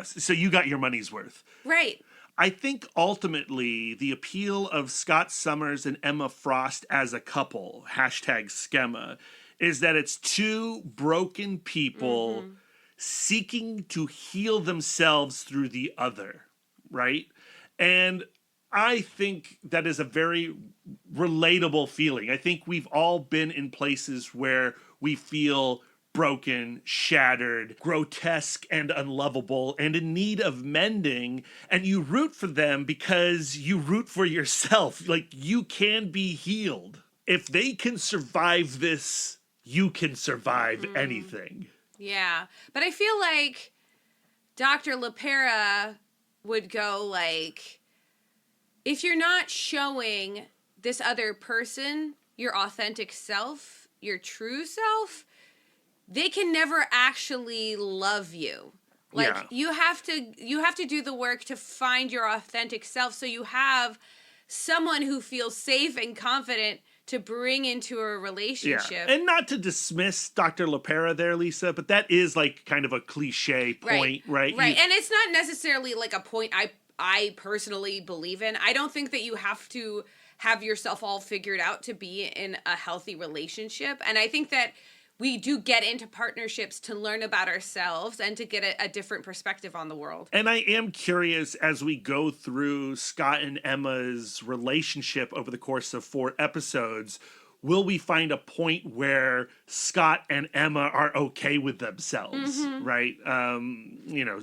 So you got your money's worth. Right. I think ultimately the appeal of Scott Summers and Emma Frost as a couple, #ScEmma, is that it's two broken people seeking to heal themselves through the other, right? And I think that is a very relatable feeling. I think we've all been in places where we feel broken, shattered, grotesque, and unlovable, and in need of mending, and you root for them because you root for yourself. Like, you can be healed. If they can survive this, you can survive anything. Yeah, but I feel like Dr. LaPera would go, like, if you're not showing this other person your authentic self, your true self, they can never actually love you. Like, you have to do the work to find your authentic self, so you have someone who feels safe and confident to bring into a relationship. And not to dismiss Dr. LaPera there, Lisa, but that is like kind of a cliche point, right? Right. And it's not necessarily like a point I personally believe in. I don't think that you have to have yourself all figured out to be in a healthy relationship. And I think that we do get into partnerships to learn about ourselves and to get a different perspective on the world. And I am curious, as we go through Scott and Emma's relationship over the course of 4 episodes, will we find a point where Scott and Emma are okay with themselves, right? You know,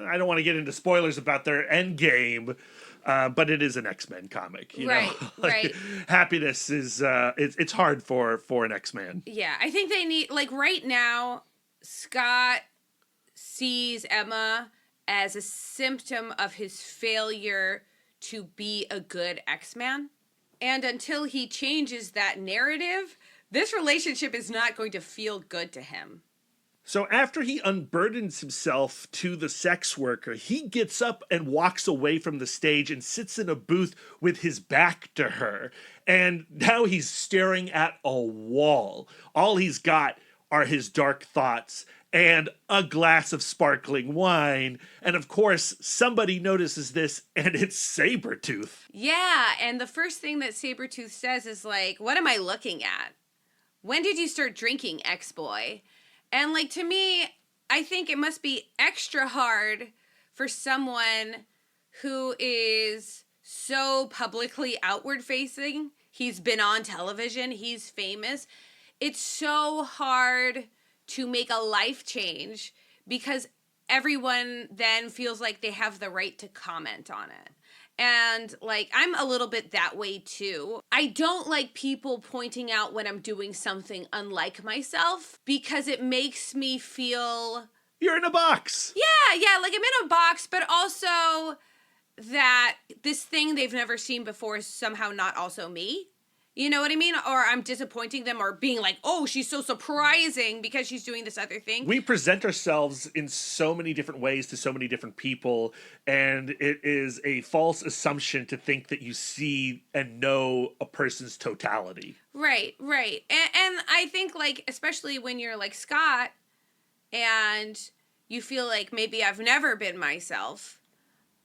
I don't want to get into spoilers about their end game, but it is an X-Men comic, you know? Right. Happiness is, it's hard for an X-Man. Yeah, I think they need, like, right now, Scott sees Emma as a symptom of his failure to be a good X-Man. And until he changes that narrative, this relationship is not going to feel good to him. So after he unburdens himself to the sex worker, he gets up and walks away from the stage and sits in a booth with his back to her. And now he's staring at a wall. All he's got are his dark thoughts and a glass of sparkling wine. And of course, somebody notices this, and it's Sabretooth. Yeah, and the first thing that Sabretooth says is like, what am I looking at? When did you start drinking, ex-boy? And like, to me, I think it must be extra hard for someone who is so publicly outward facing. He's been on television. He's famous. It's so hard to make a life change because everyone then feels like they have the right to comment on it. And, like, I'm a little bit that way, too. I don't like people pointing out when I'm doing something unlike myself because it makes me feel... You're in a box! Yeah, like, I'm in a box, but also that this thing they've never seen before is somehow not also me. You know what I mean? Or I'm disappointing them or being like, oh, she's so surprising because she's doing this other thing. We present ourselves in so many different ways to so many different people, and it is a false assumption to think that you see and know a person's totality. Right. And I think, like, especially when you're like Scott and you feel like maybe I've never been myself,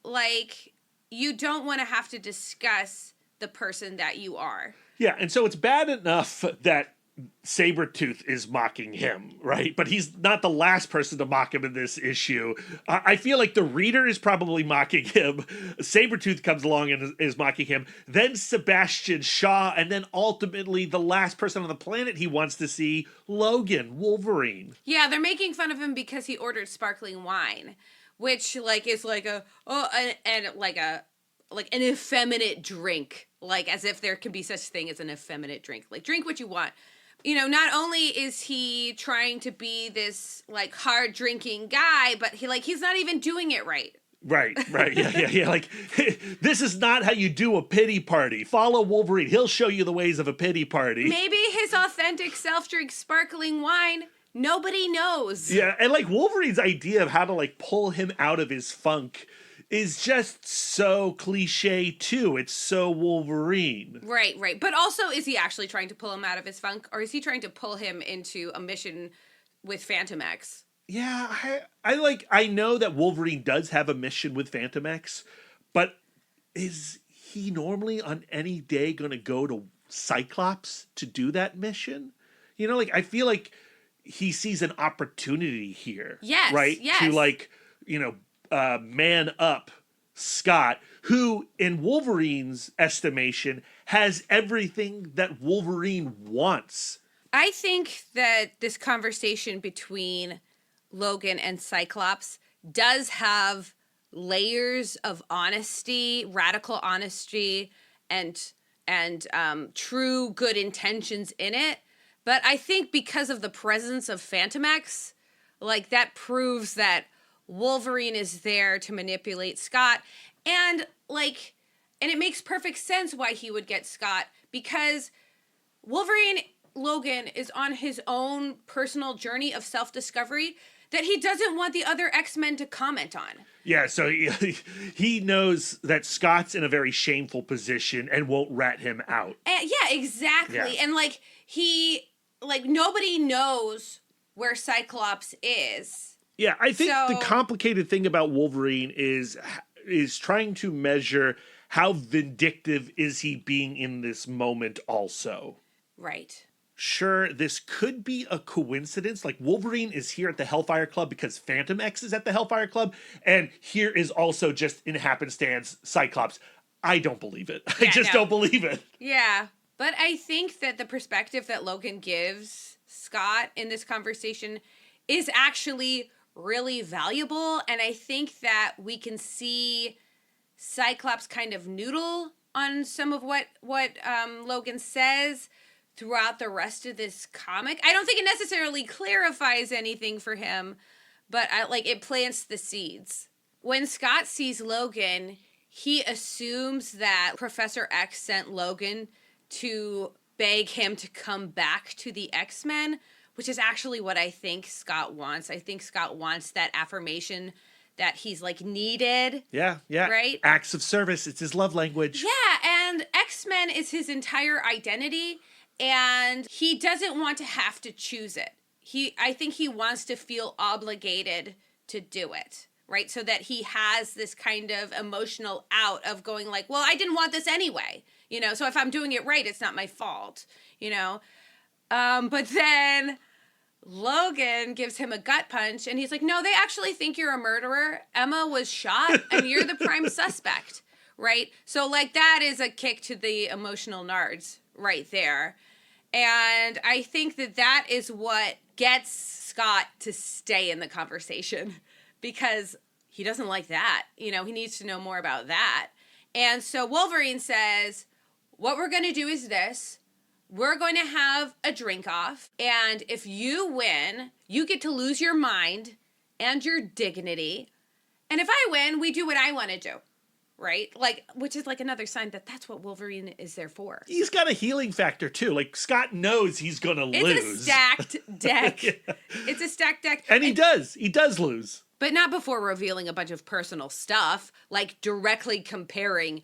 like, you don't want to have to discuss the person that you are. Yeah, and so it's bad enough that Sabretooth is mocking him, right? But he's not the last person to mock him in this issue. I feel like the reader is probably mocking him. Sabretooth comes along and is mocking him. Then Sebastian Shaw, and then ultimately the last person on the planet he wants to see, Logan, Wolverine. Yeah, they're making fun of him because he ordered sparkling wine, which, like, is like an effeminate drink. Like, as if there can be such thing as an effeminate drink. Like, drink what you want. You know, not only is he trying to be this, like, hard drinking guy, but he's not even doing it right. Right. Yeah. Like, this is not how you do a pity party. Follow Wolverine. He'll show you the ways of a pity party. Maybe his authentic self drinks sparkling wine. Nobody knows. Yeah, and, like, Wolverine's idea of how to, like, pull him out of his funk is just so cliche, too. It's so Wolverine. Right. But also, is he actually trying to pull him out of his funk, or is he trying to pull him into a mission with Phantom X? Yeah, I know that Wolverine does have a mission with Phantom X, but is he normally on any day going to go to Cyclops to do that mission? You know, like, I feel like he sees an opportunity here. Yes, right? yes. To, like, you know, man up Scott, who in Wolverine's estimation has everything that Wolverine wants. I think that this conversation between Logan and Cyclops does have layers of honesty, radical honesty, and true good intentions in it. But I think because of the presence of Phantom X, like, that proves that Wolverine is there to manipulate Scott. And, like, And it makes perfect sense why he would get Scott, because Wolverine Logan is on his own personal journey of self-discovery that he doesn't want the other X-Men to comment on. Yeah, so he knows that Scott's in a very shameful position and won't rat him out. Yeah, exactly. Yeah. And nobody knows where Cyclops is. Yeah, I think the complicated thing about Wolverine is trying to measure how vindictive is he being in this moment also. Right. Sure, this could be a coincidence. Like, Wolverine is here at the Hellfire Club because Phantom X is at the Hellfire Club, and here is also just in happenstance Cyclops. I don't believe it. I don't believe it. Yeah, but I think that the perspective that Logan gives Scott in this conversation is actually really valuable, and I think that we can see Cyclops kind of noodle on some of what Logan says throughout the rest of this comic. I don't think it necessarily clarifies anything for him, but it plants the seeds. When Scott sees Logan, he assumes that Professor X sent Logan to beg him to come back to the X-Men, which is actually what I think Scott wants. I think Scott wants that affirmation that he's needed. Yeah. Right? Acts of service. It's his love language. Yeah, and X-Men is his entire identity. And he doesn't want to have to choose it. I think he wants to feel obligated to do it, right? So that he has this kind of emotional out of going well, I didn't want this anyway, so if I'm doing it right, it's not my fault, But then Logan gives him a gut punch and he's like, no, they actually think you're a murderer. Emma was shot and you're the prime suspect, right? So that is a kick to the emotional nards right there. And I think that is what gets Scott to stay in the conversation, because he doesn't like that. He needs to know more about that. And so Wolverine says, what we're going to do is this. We're going to have a drink off. And if you win, you get to lose your mind and your dignity. And if I win, we do what I want to do. Right? Which is another sign that that's what Wolverine is there for. He's got a healing factor too. Scott knows he's gonna lose. It's a stacked deck. Yeah. It's a stacked deck. And he does lose. But not before revealing a bunch of personal stuff, directly comparing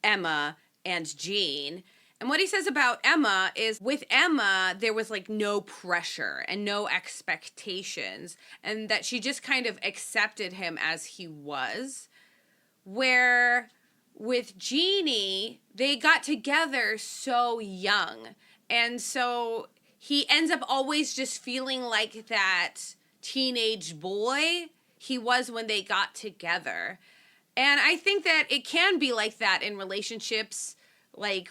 Emma and Jean. And what he says about Emma is, with Emma, there was no pressure and no expectations, and that she just kind of accepted him as he was. Where with Jeannie, they got together so young. And so he ends up always just feeling like that teenage boy he was when they got together. And I think that it can be like that in relationships,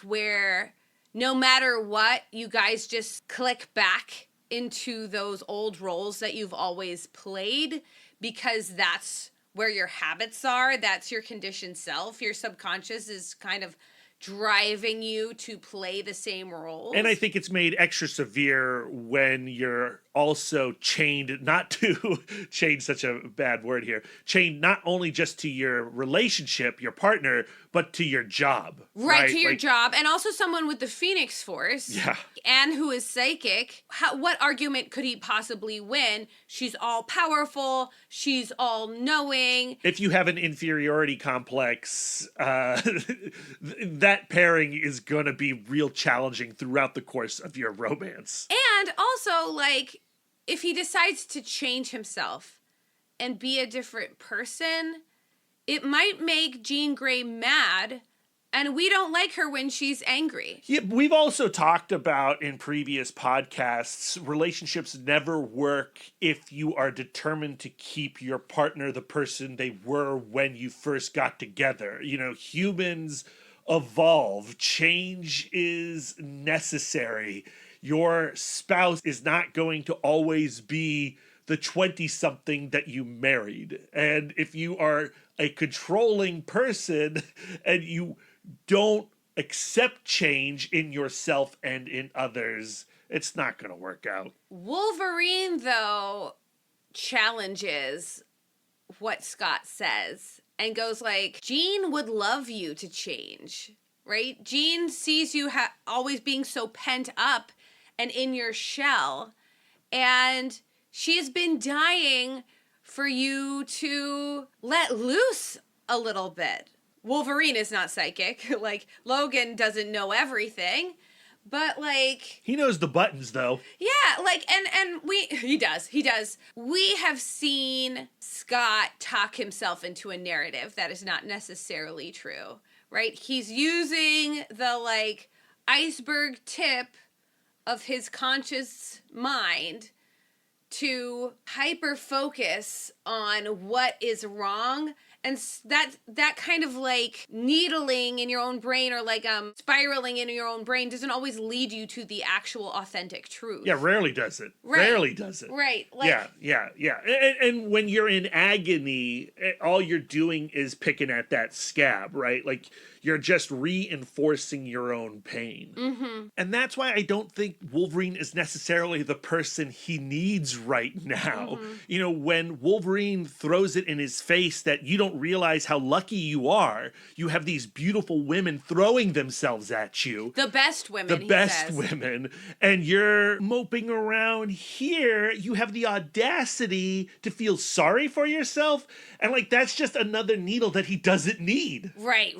where no matter what, you guys just click back into those old roles that you've always played, because that's where your habits are. That's your conditioned self. Your subconscious is kind of driving you to play the same roles. And I think it's made extra severe when you're also chained, not to chain, such a bad word here, chained not only just to your relationship, your partner, but to your job. Right, to your job. And also someone with the Phoenix Force. Yeah. And who is psychic. What argument could he possibly win? She's all powerful. She's all knowing. If you have an inferiority complex, that pairing is going to be real challenging throughout the course of your romance. And also, if he decides to change himself and be a different person, it might make Jean Grey mad, and we don't like her when she's angry. Yeah, we've also talked about in previous podcasts, relationships never work if you are determined to keep your partner the person they were when you first got together. Humans evolve. Change is necessary. Your spouse is not going to always be the 20-something that you married. And if you are a controlling person and you don't accept change in yourself and in others, it's not going to work out. Wolverine, though, challenges what Scott says and goes like, Jean would love you to change, right? Jean sees you always being so pent up and in your shell, and she has been dying for you to let loose a little bit. Wolverine is not psychic. Like, Logan doesn't know everything, but like... He knows the buttons, though. Yeah, like, and he does. We have seen Scott talk himself into a narrative that is not necessarily true, right? He's using the, like, iceberg tip of his conscious mind to hyper-focus on what is wrong. And that kind of like needling in your own brain or like spiraling in your own brain doesn't always lead you to the actual authentic truth. Yeah, rarely does it. Right. Rarely does it. Right. Like, yeah. And when you're in agony, all you're doing is picking at that scab, right? Like, you're just reinforcing your own pain. Mm-hmm. And that's why I don't think Wolverine is necessarily the person he needs right now. Mm-hmm. You know, when Wolverine throws it in his face that you don't realize how lucky you are, you have these beautiful women throwing themselves at you. The best women, The best women. And you're moping around here. You have the audacity to feel sorry for yourself. And like, that's just another needle that he doesn't need. Right.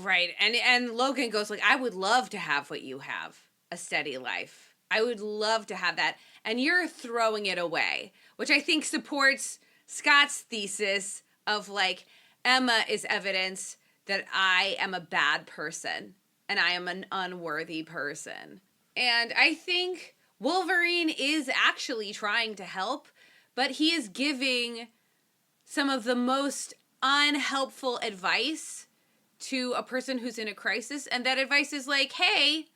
And Logan goes like, I would love to have what you have, a steady life. I would love to have that. And you're throwing it away, which I think supports Scott's thesis of like, Emma is evidence that I am a bad person and I am an unworthy person. And I think Wolverine is actually trying to help, but he is giving some of the most unhelpful advice to a person who's in a crisis. And that advice is like, hey,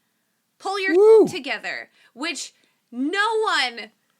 pull your together, which no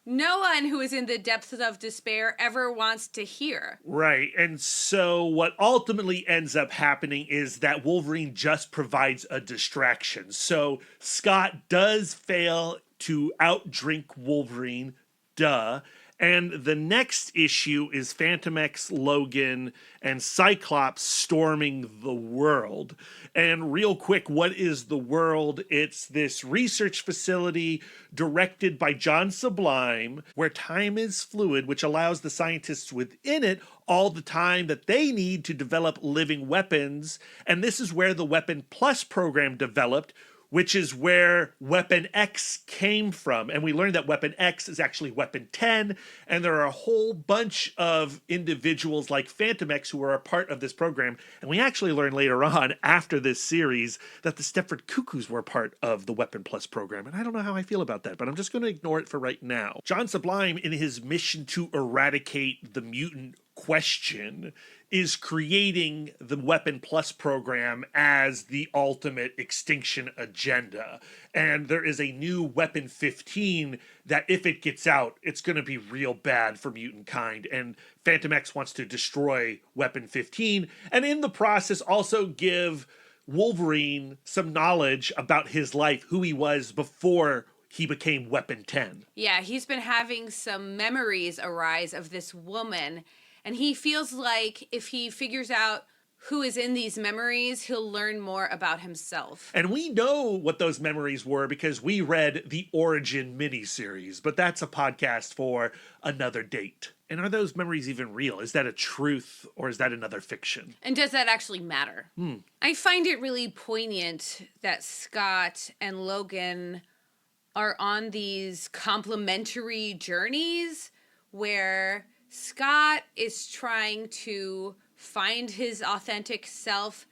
one who is in the depths of despair ever wants to hear. Right. And so what ultimately ends up happening is that Wolverine just provides a distraction. So Scott does fail to outdrink Wolverine. Duh. And the next issue is Phantom X, Logan, and Cyclops storming the world. And real quick, what is the world? It's this research facility directed by John Sublime, where time is fluid, which allows the scientists within it all the time that they need to develop living weapons. And this is where the Weapon Plus program developed, which is where Weapon X came from. And we learned that Weapon X is actually Weapon 10, and there are a whole bunch of individuals like Phantom X who are a part of this program. And we actually learn later on, after this series, that the Stepford Cuckoos were part of the Weapon Plus program. And I don't know how I feel about that, but I'm just going to ignore it for right now. John Sublime, in his mission to eradicate the mutant question, is creating the Weapon Plus program as the ultimate extinction agenda. And there is a new Weapon 15 that if it gets out, it's going to be real bad for mutant kind. And Phantom X wants to destroy Weapon 15, and in the process also give Wolverine some knowledge about his life, who he was before he became Weapon 10. Yeah, he's been having some memories arise of this woman, and he feels like if he figures out who is in these memories, he'll learn more about himself. And we know what those memories were because we read the Origin miniseries, but that's a podcast for another date. And are those memories even real? Is that a truth or is that another fiction? And does that actually matter? I find it really poignant that Scott and Logan are on these complementary journeys where Scott is trying to find his authentic self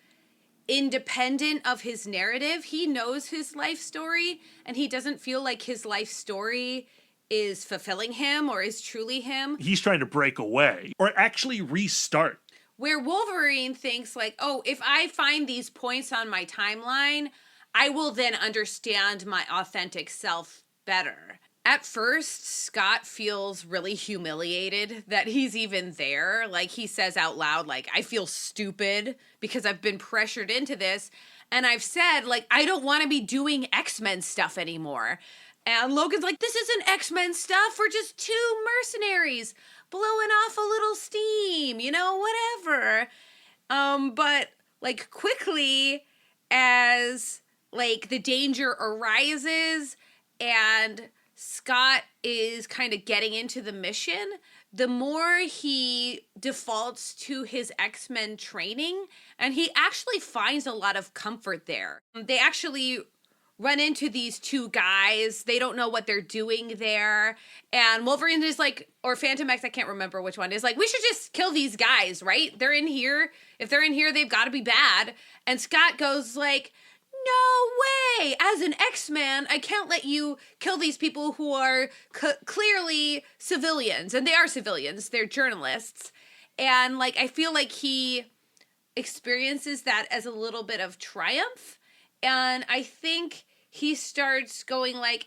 independent of his narrative. He knows his life story, and he doesn't feel like his life story is fulfilling him or is truly him. He's trying to break away or actually restart. Where Wolverine thinks like, oh, if I find these points on my timeline, I will then understand my authentic self better. At first, Scott feels really humiliated that he's even there. Like, he says out loud, like, I feel stupid because I've been pressured into this. And I've said, like, I don't want to be doing X-Men stuff anymore. And Logan's like, this isn't X-Men stuff. We're just two mercenaries blowing off a little steam, you know, whatever. But like quickly as like the danger arises and Scott is kind of getting into the mission, the more he defaults to his X-Men training, and he actually finds a lot of comfort there. They actually run into these two guys. They don't know what they're doing there. And Wolverine is like, or Phantom X, I can't remember which one, is like, we should just kill these guys, right? They're in here. If they're in here, they've got to be bad. And Scott goes like, no way! As an X-Man, I can't let you kill these people who are clearly civilians. And they are civilians. They're journalists. And like, I feel like he experiences that as a little bit of triumph. And I think he starts going like,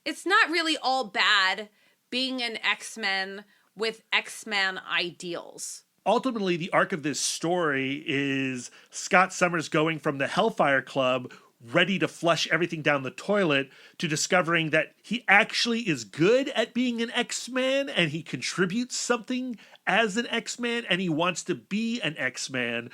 it's not really all bad being an X-Men with X-Men ideals. Ultimately, the arc of this story is Scott Summers going from the Hellfire Club, ready to flush everything down the toilet, to discovering that he actually is good at being an X-Man and he contributes something as an X-Man and he wants to be an X-Man.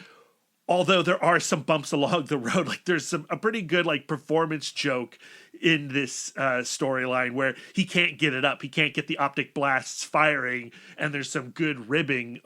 Although there are some bumps along the road, like there's a pretty good like performance joke in this storyline where he can't get it up. He can't get the optic blasts firing, and there's some good ribbing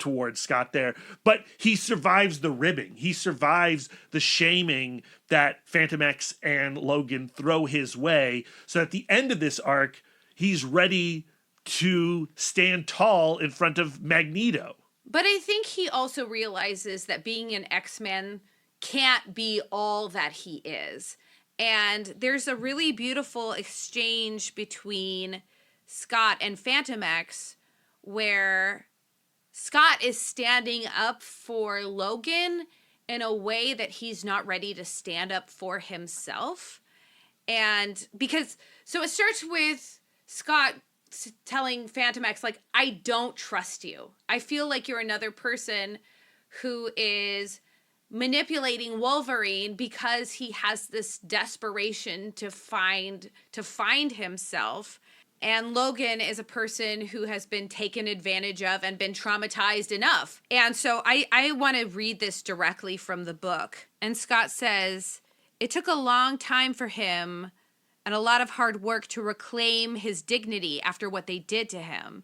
towards Scott there. But he survives the ribbing. He survives the shaming that Phantom X and Logan throw his way. So at the end of this arc, he's ready to stand tall in front of Magneto. But I think he also realizes that being an X-Men can't be all that he is. And there's a really beautiful exchange between Scott and Phantom X where Scott is standing up for Logan in a way that he's not ready to stand up for himself. And so it starts with Scott telling Phantom X, like, I don't trust you. I feel like you're another person who is manipulating Wolverine because he has this desperation to find himself. And Logan is a person who has been taken advantage of and been traumatized enough. And so I want to read this directly from the book. And Scott says, it took a long time for him and a lot of hard work to reclaim his dignity after what they did to him.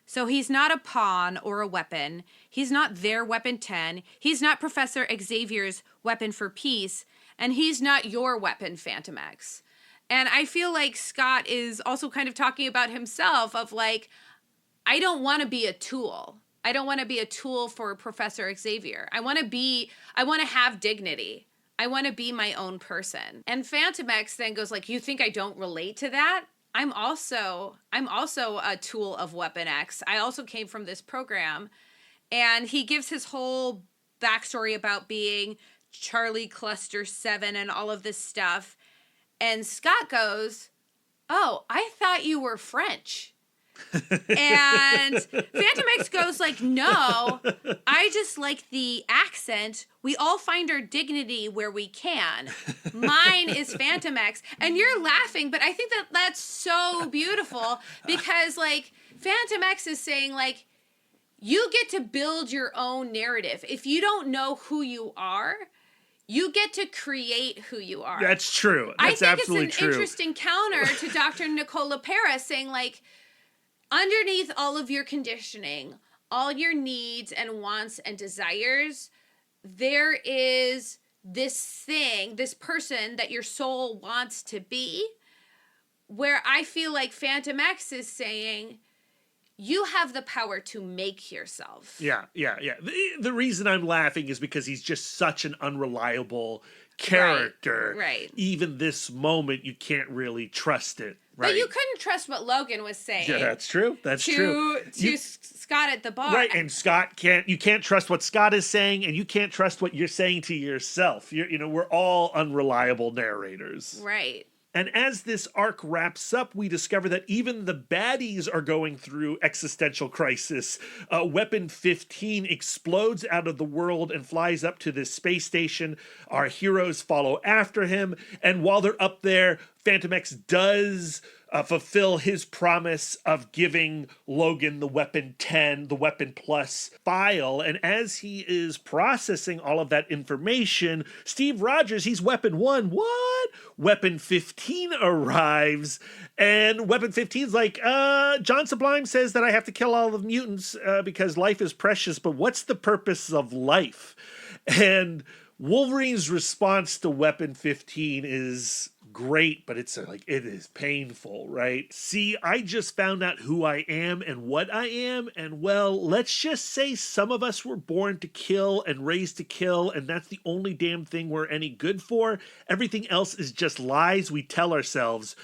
So he's not a pawn or a weapon. He's not their weapon 10. He's not Professor Xavier's weapon for peace. And he's not your weapon, Phantom X. And I feel like Scott is also kind of talking about himself of like, I don't want to be a tool. I don't want to be a tool for Professor Xavier. I want to have dignity. I want to be my own person. And Phantom X then goes like, you think I don't relate to that? I'm also a tool of Weapon X. I also came from this program. And he gives his whole backstory about being Charlie Cluster 7 and all of this stuff. And Scott goes, oh, I thought you were French. And Phantom X goes like, no, I just like the accent. We all find our dignity where we can. Mine is Phantom X. And you're laughing, but I think that that's so beautiful because like Phantom X is saying like, you get to build your own narrative. If you don't know who you are, you get to create who you are. That's true. That's absolutely true. I think it's an interesting counter to Dr. Nicola Paris saying like, underneath all of your conditioning, all your needs and wants and desires, there is this thing, this person that your soul wants to be, where I feel like Phantom X is saying, you have the power to make yourself. Yeah. The reason I'm laughing is because he's just such an unreliable character. Right. Even this moment, you can't really trust it. Right. But you couldn't trust what Logan was saying. Yeah, that's true. That's true. To Scott at the bar. Right, and you can't trust what Scott is saying, and you can't trust what you're saying to yourself. We're all unreliable narrators. Right. And as this arc wraps up, we discover that even the baddies are going through existential crisis. Weapon 15 explodes out of the world and flies up to this space station. Our heroes follow after him. And while they're up there, Phantom X does fulfill his promise of giving Logan the Weapon 10, the Weapon Plus file. And as he is processing all of that information, Steve Rogers, he's Weapon 1. What? Weapon 15 arrives, and Weapon 15's like, John Sublime says that I have to kill all the mutants because life is precious, but what's the purpose of life? And Wolverine's response to Weapon 15 is great, but it's like, it is painful, right? See, I just found out who I am and what I am, and well, let's just say some of us were born to kill and raised to kill, and that's the only damn thing we're any good for. Everything else is just lies we tell ourselves.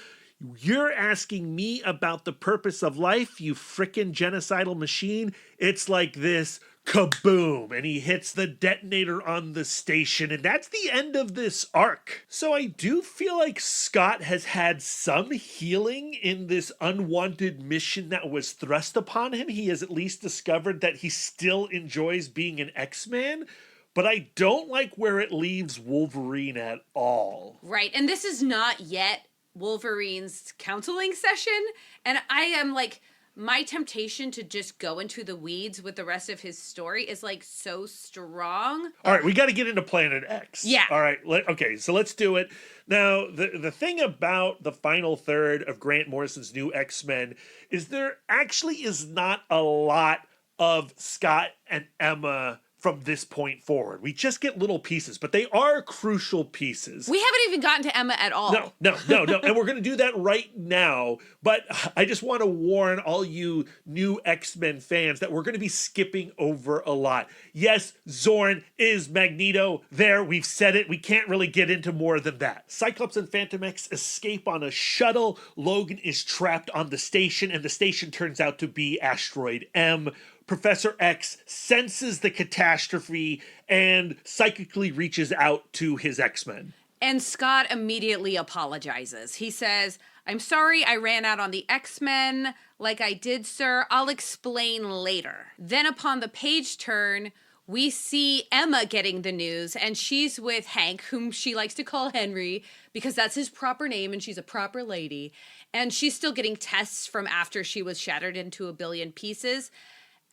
You're asking me about the purpose of life, you frickin' genocidal machine? It's like this. Kaboom! And he hits the detonator on the station, and that's the end of this arc. So I do feel like Scott has had some healing in this unwanted mission that was thrust upon him. He has at least discovered that he still enjoys being an X-Man, but I don't like where it leaves Wolverine at all. Right, and this is not yet Wolverine's counseling session, and I am like, my temptation to just go into the weeds with the rest of his story is like so strong. All right, we got to get into Planet X. Yeah. All right. Okay, so let's do it. Now, the thing about the final third of Grant Morrison's new X-Men is there actually is not a lot of Scott and Emma from this point forward. We just get little pieces, but they are crucial pieces. We haven't even gotten to Emma at all. No. And we're going to do that right now. But I just want to warn all you new X-Men fans that we're going to be skipping over a lot. Yes, Zorn is Magneto. There, we've said it. We can't really get into more than that. Cyclops and Phantom X escape on a shuttle. Logan is trapped on the station, and the station turns out to be Asteroid M. Professor X senses the catastrophe and psychically reaches out to his X-Men. And Scott immediately apologizes. He says, "I'm sorry I ran out on the X-Men like I did, sir. I'll explain later." Then upon the page turn, we see Emma getting the news, and she's with Hank, whom she likes to call Henry, because that's his proper name, and she's a proper lady. And she's still getting tests from after she was shattered into a billion pieces.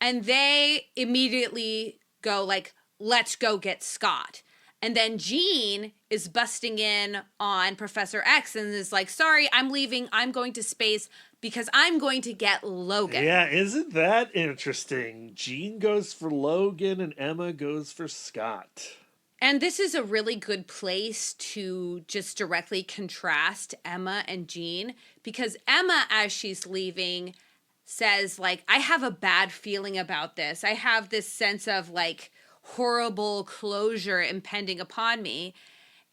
And they immediately go like, let's go get Scott. And then Jean is busting in on Professor X and is like, sorry, I'm leaving. I'm going to space because I'm going to get Logan. Yeah, isn't that interesting? Jean goes for Logan and Emma goes for Scott. And this is a really good place to just directly contrast Emma and Jean, because Emma, as she's leaving, says, like, I have a bad feeling about this. I have this sense of, like, horrible closure impending upon me.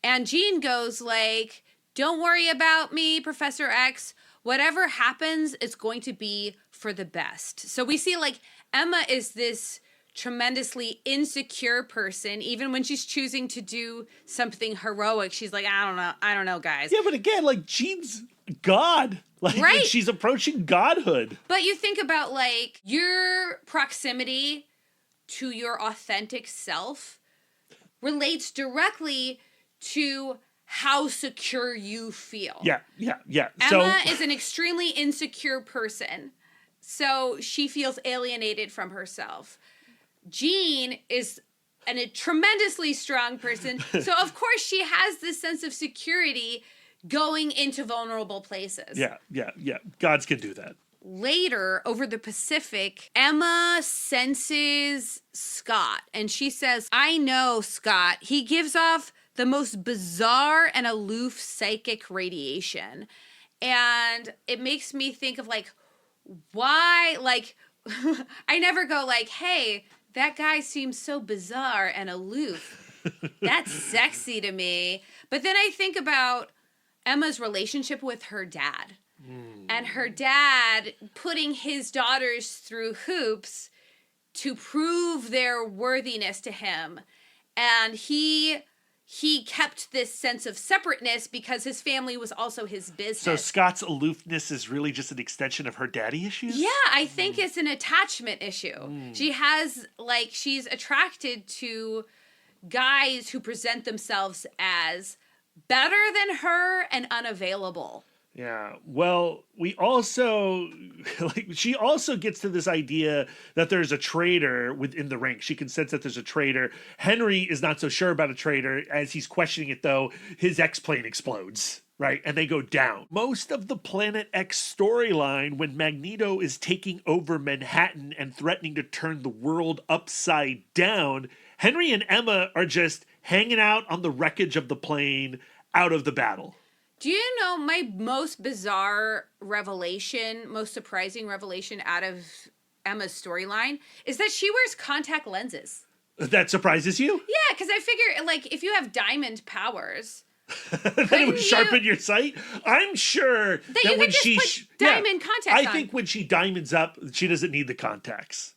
And Jean goes, like, don't worry about me, Professor X. Whatever happens, it's going to be for the best. So we see, like, Emma is this tremendously insecure person. Even when she's choosing to do something heroic, she's like, I don't know, guys. Yeah, but again, like, Jean's God. Like, right. She's approaching godhood. But you think about, like, your proximity to your authentic self relates directly to how secure you feel. Yeah. Emma is an extremely insecure person, so she feels alienated from herself. Jean is a tremendously strong person, so of course she has this sense of security going into vulnerable places. Yeah. Gods can do that. Later, over the Pacific, Emma senses Scott, and she says, I know Scott. He gives off the most bizarre and aloof psychic radiation. And it makes me think of, like, why, like, I never go like, hey, that guy seems so bizarre and aloof. That's sexy to me. But then I think about Emma's relationship with her dad. And her dad putting his daughters through hoops to prove their worthiness to him. And he he kept this sense of separateness because his family was also his business. So Scott's aloofness is really just an extension of her daddy issues? Yeah, I think it's an attachment issue. She has, like, she's attracted to guys who present themselves as better than her and unavailable. Yeah. Well, we also, like, she also gets to this idea that there's a traitor within the ranks. She can sense that there's a traitor. Henry is not so sure about a traitor. As he's questioning it, though, his X-plane explodes, right? And they go down. Most of the Planet X storyline, when Magneto is taking over Manhattan and threatening to turn the world upside down, Henry and Emma are just hanging out on the wreckage of the plane out of the battle. Do you know my most bizarre revelation, most surprising revelation out of Emma's storyline is that she wears contact lenses. That surprises you? Yeah, because I figure, like, if you have diamond powers, that it would sharpen your sight? I'm sure that you when could just put diamond contacts on. I think when she diamonds up, she doesn't need the contacts.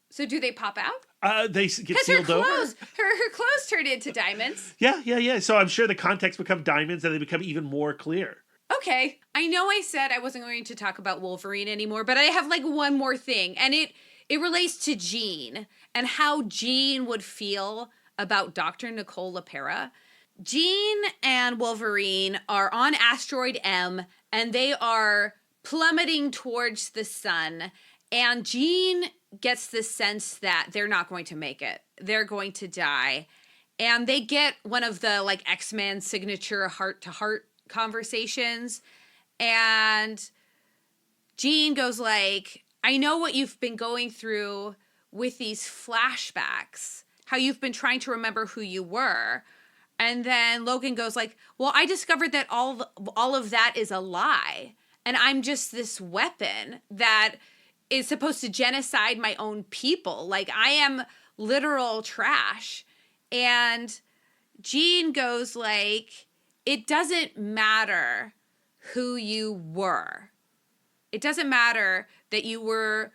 So do they pop out? They get sealed over. Her clothes turn into diamonds. Yeah. So I'm sure the contacts become diamonds and they become even more clear. Okay. I know I said I wasn't going to talk about Wolverine anymore, but I have, like, one more thing. And it relates to Jean and how Jean would feel about Dr. Nicole LaPera. Jean and Wolverine are on asteroid M, and they are plummeting towards the sun. And Jean gets the sense that they're not going to make it. They're going to die. And they get one of the, like, X-Men signature heart-to-heart conversations. And Jean goes like, I know what you've been going through with these flashbacks, how you've been trying to remember who you were. And then Logan goes like, well, I discovered that all of that is a lie. And I'm just this weapon that is supposed to genocide my own people. Like, I am literal trash. And Jean goes like, it doesn't matter who you were. It doesn't matter that you were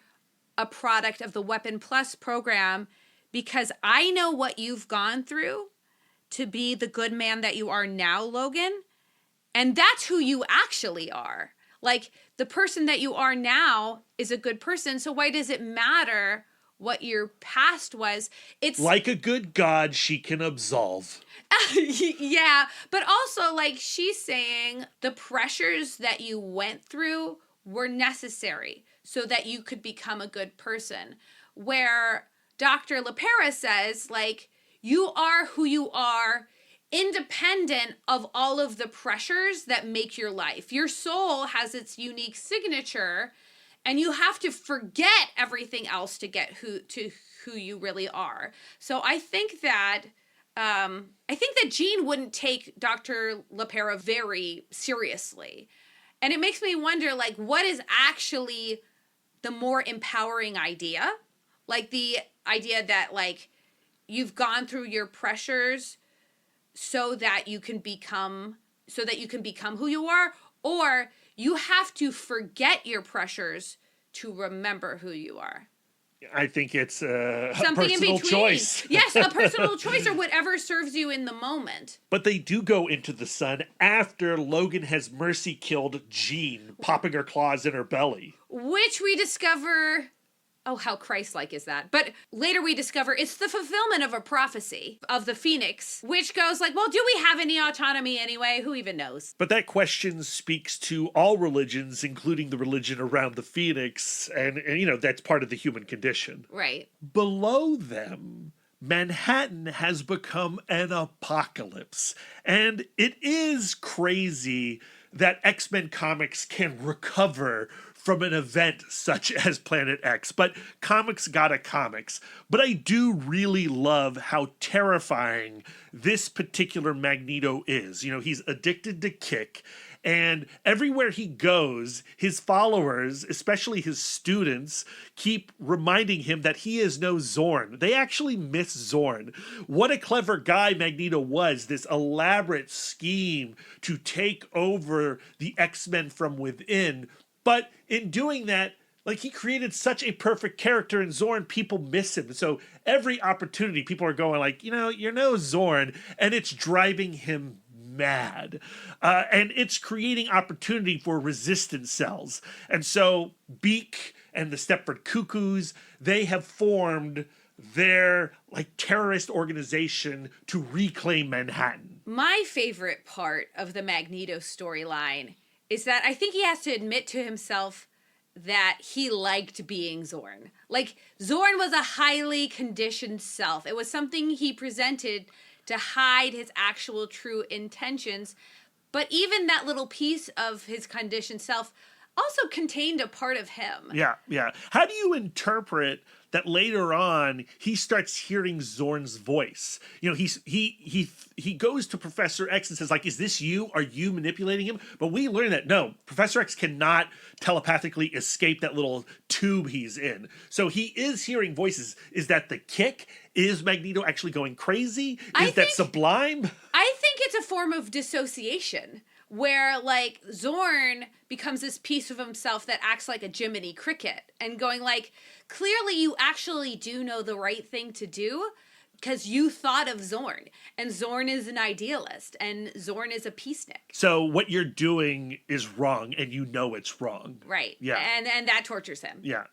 a product of the Weapon Plus program, because I know what you've gone through to be the good man that you are now, Logan. And that's who you actually are. Like, the person that you are now is a good person, so why does it matter what your past was? It's like a good God, she can absolve. Yeah, but also, like, she's saying the pressures that you went through were necessary so that you could become a good person. Where Dr. LaPera says, like, you are who you are, independent of all of the pressures that make your life. Your soul has its unique signature, and you have to forget everything else to get who you really are. So I think that Jean wouldn't take Dr. LaPera very seriously. And it makes me wonder, like, what is actually the more empowering idea? Like, the idea that, like, you've gone through your pressures so that you can become who you are, or you have to forget your pressures to remember who you are. I think it's a something personal in between. Choice. Yes, a personal choice, or whatever serves you in the moment. But they do go into the sun after Logan has mercy killed Jean, popping her claws in her belly. Which we discover, oh, how Christ-like is that? But later we discover it's the fulfillment of a prophecy of the Phoenix, which goes like, well, do we have any autonomy anyway? Who even knows? But that question speaks to all religions, including the religion around the Phoenix, and you know, that's part of the human condition. Right. Below them, Manhattan has become an apocalypse. And it is crazy that X-Men comics can recover from an event such as Planet X, but comics gotta comics. But I do really love how terrifying this particular Magneto is. You know, he's addicted to kick, and everywhere he goes, his followers, especially his students, keep reminding him that he is no Zorn. They actually miss Zorn. What a clever guy Magneto was, this elaborate scheme to take over the X-Men from within. But in doing that, Like, he created such a perfect character in Zorn, people miss him. So every opportunity, people are going like, you're no Zorn, and it's driving him mad. And it's creating opportunity for resistance cells. And so Beak and the Stepford Cuckoos, they have formed their like terrorist organization to reclaim Manhattan. My favorite part of the Magneto storyline is that I think he has to admit to himself that he liked being Zorn. Like, Zorn was a highly conditioned self. It was something he presented to hide his actual true intentions. But even that little piece of his conditioned self also contained a part of him. Yeah. How do you interpret that later on he starts hearing Zorn's voice? He goes to Professor X and says, like, is this you? Are you manipulating him? But we learn that no, Professor X cannot telepathically escape that little tube he's in. So he is hearing voices. Is that the kick? Is Magneto actually going crazy? Is that sublime? I think it's a form of dissociation, where, like, Zorn becomes this piece of himself that acts like a Jiminy Cricket and going, like, clearly you actually do know the right thing to do because you thought of Zorn. And Zorn is an idealist, and Zorn is a peacenik. So what you're doing is wrong, and you know it's wrong. Right. Yeah. And that tortures him. Yeah.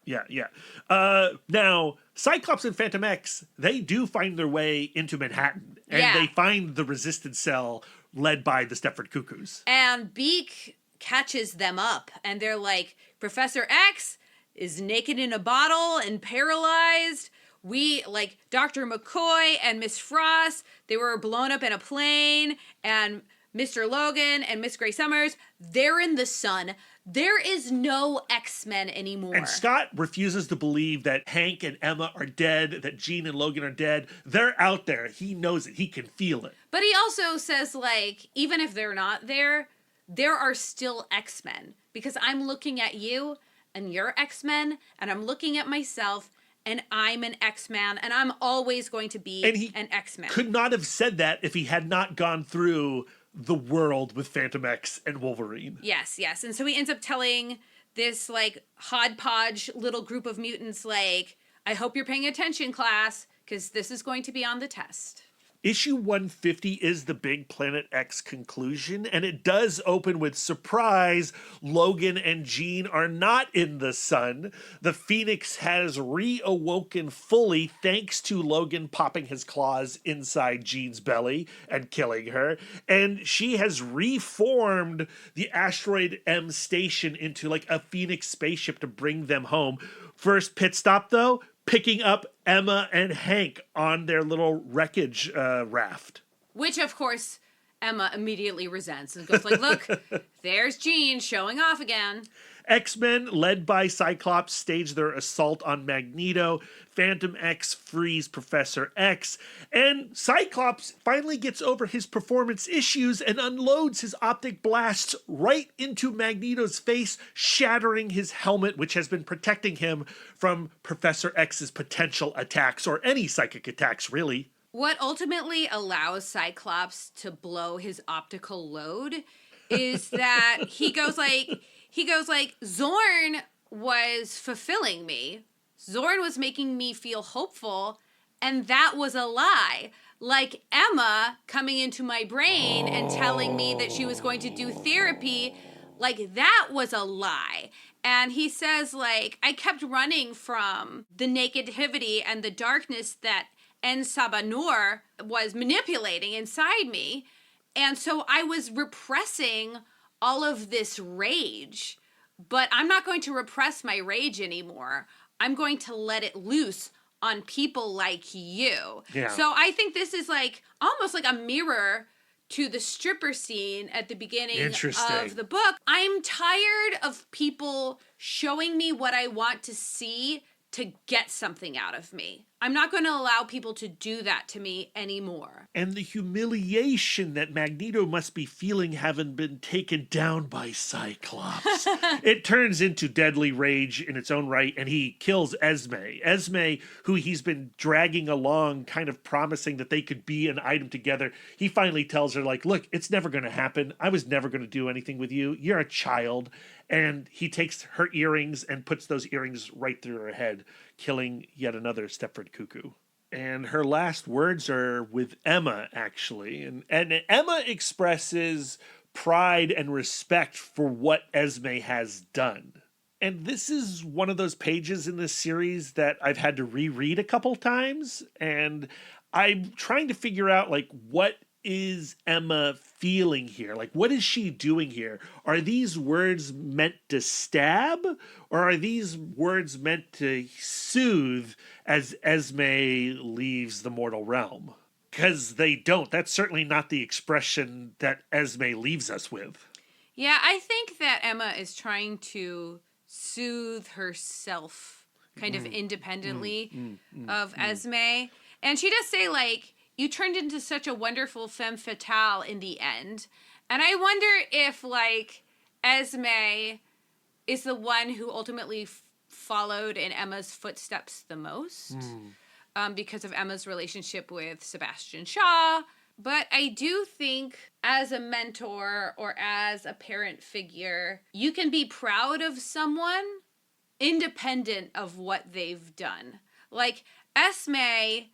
Now, Cyclops and Phantom X, they do find their way into Manhattan, and they find the resistance cell led by the Stepford Cuckoos. And Beak catches them up, and they're like, Professor X is naked in a bottle and paralyzed. We, like, Dr. McCoy and Miss Frost, they were blown up in a plane, and Mr. Logan and Miss Gray Summers, they're in the sun. There is no X-Men anymore. And Scott refuses to believe that Hank and Emma are dead, that Jean and Logan are dead. They're out there. He knows it. He can feel it. But he also says, like, even if they're not there, there are still X-Men. Because I'm looking at you, and you're X-Men, and I'm looking at myself, and I'm an X-Man, and I'm always going to be an X-Man. Could not have said that if he had not gone through the world with Phantom X and Wolverine. Yes. And so he ends up telling this, like, hodgepodge little group of mutants, like, I hope you're paying attention, class, because this is going to be on the test. Issue 150 is the big Planet X conclusion, and it does open with surprise. Logan and Jean are not in the sun. The Phoenix has reawoken fully thanks to Logan popping his claws inside Jean's belly and killing her. And she has reformed the Asteroid M station into like a Phoenix spaceship to bring them home. First pit stop, though, picking up Emma and Hank on their little wreckage raft. Which, of course, Emma immediately resents and goes like, look, there's Jean showing off again. X-Men, led by Cyclops, stage their assault on Magneto. Phantom X frees Professor X. And Cyclops finally gets over his performance issues and unloads his optic blasts right into Magneto's face, shattering his helmet, which has been protecting him from Professor X's potential attacks, or any psychic attacks, really. What ultimately allows Cyclops to blow his optical load is that he goes like, Zorn was fulfilling me. Zorn was making me feel hopeful, and that was a lie. Like Emma coming into my brain and telling me that she was going to do therapy, like that was a lie. And he says, like, I kept running from the negativity and the darkness that En Sabanur was manipulating inside me. And so I was repressing all of this rage, but I'm not going to repress my rage anymore. I'm going to let it loose on people like you. Yeah. So I think this is like almost like a mirror to the stripper scene at the beginning of the book. I'm tired of people showing me what I want to see to get something out of me. I'm not going to allow people to do that to me anymore. And the humiliation that Magneto must be feeling having been taken down by Cyclops. It turns into deadly rage in its own right, and he kills Esme. Esme, who he's been dragging along, kind of promising that they could be an item together. He finally tells her, like, look, it's never going to happen. I was never going to do anything with you. You're a child. And he takes her earrings and puts those earrings right through her head, killing yet another Stepford Cuckoo. And her last words are with Emma, actually. And Emma expresses pride and respect for what Esme has done. And this is one of those pages in this series that I've had to reread a couple times. And I'm trying to figure out, like, what is Emma feeling here? Like, what is she doing here? Are these words meant to stab? Or are these words meant to soothe as Esme leaves the mortal realm? Because they don't. That's certainly not the expression that Esme leaves us with. Yeah, I think that Emma is trying to soothe herself kind of independently of Esme. And she does say, like, you turned into such a wonderful femme fatale in the end. And I wonder if, like, Esme is the one who ultimately followed in Emma's footsteps the most because of Emma's relationship with Sebastian Shaw. But I do think as a mentor or as a parent figure, you can be proud of someone independent of what they've done. Like, Esme,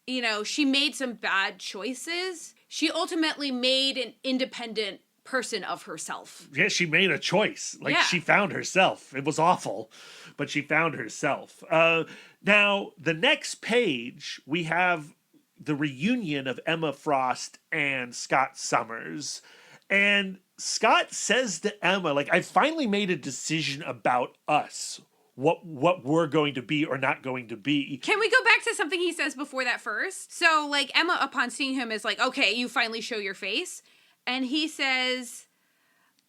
you know, she made some bad choices. She ultimately made an independent person of herself. Yeah, she made a choice. Like, she found herself. It was awful, but she found herself. Now, the next page, we have the reunion of Emma Frost and Scott Summers. And Scott says to Emma, like, I finally made a decision about us. What we're going to be or not going to be. Can we go back to something he says before that first? So, like, Emma, upon seeing him, is like, okay, you finally show your face. And he says,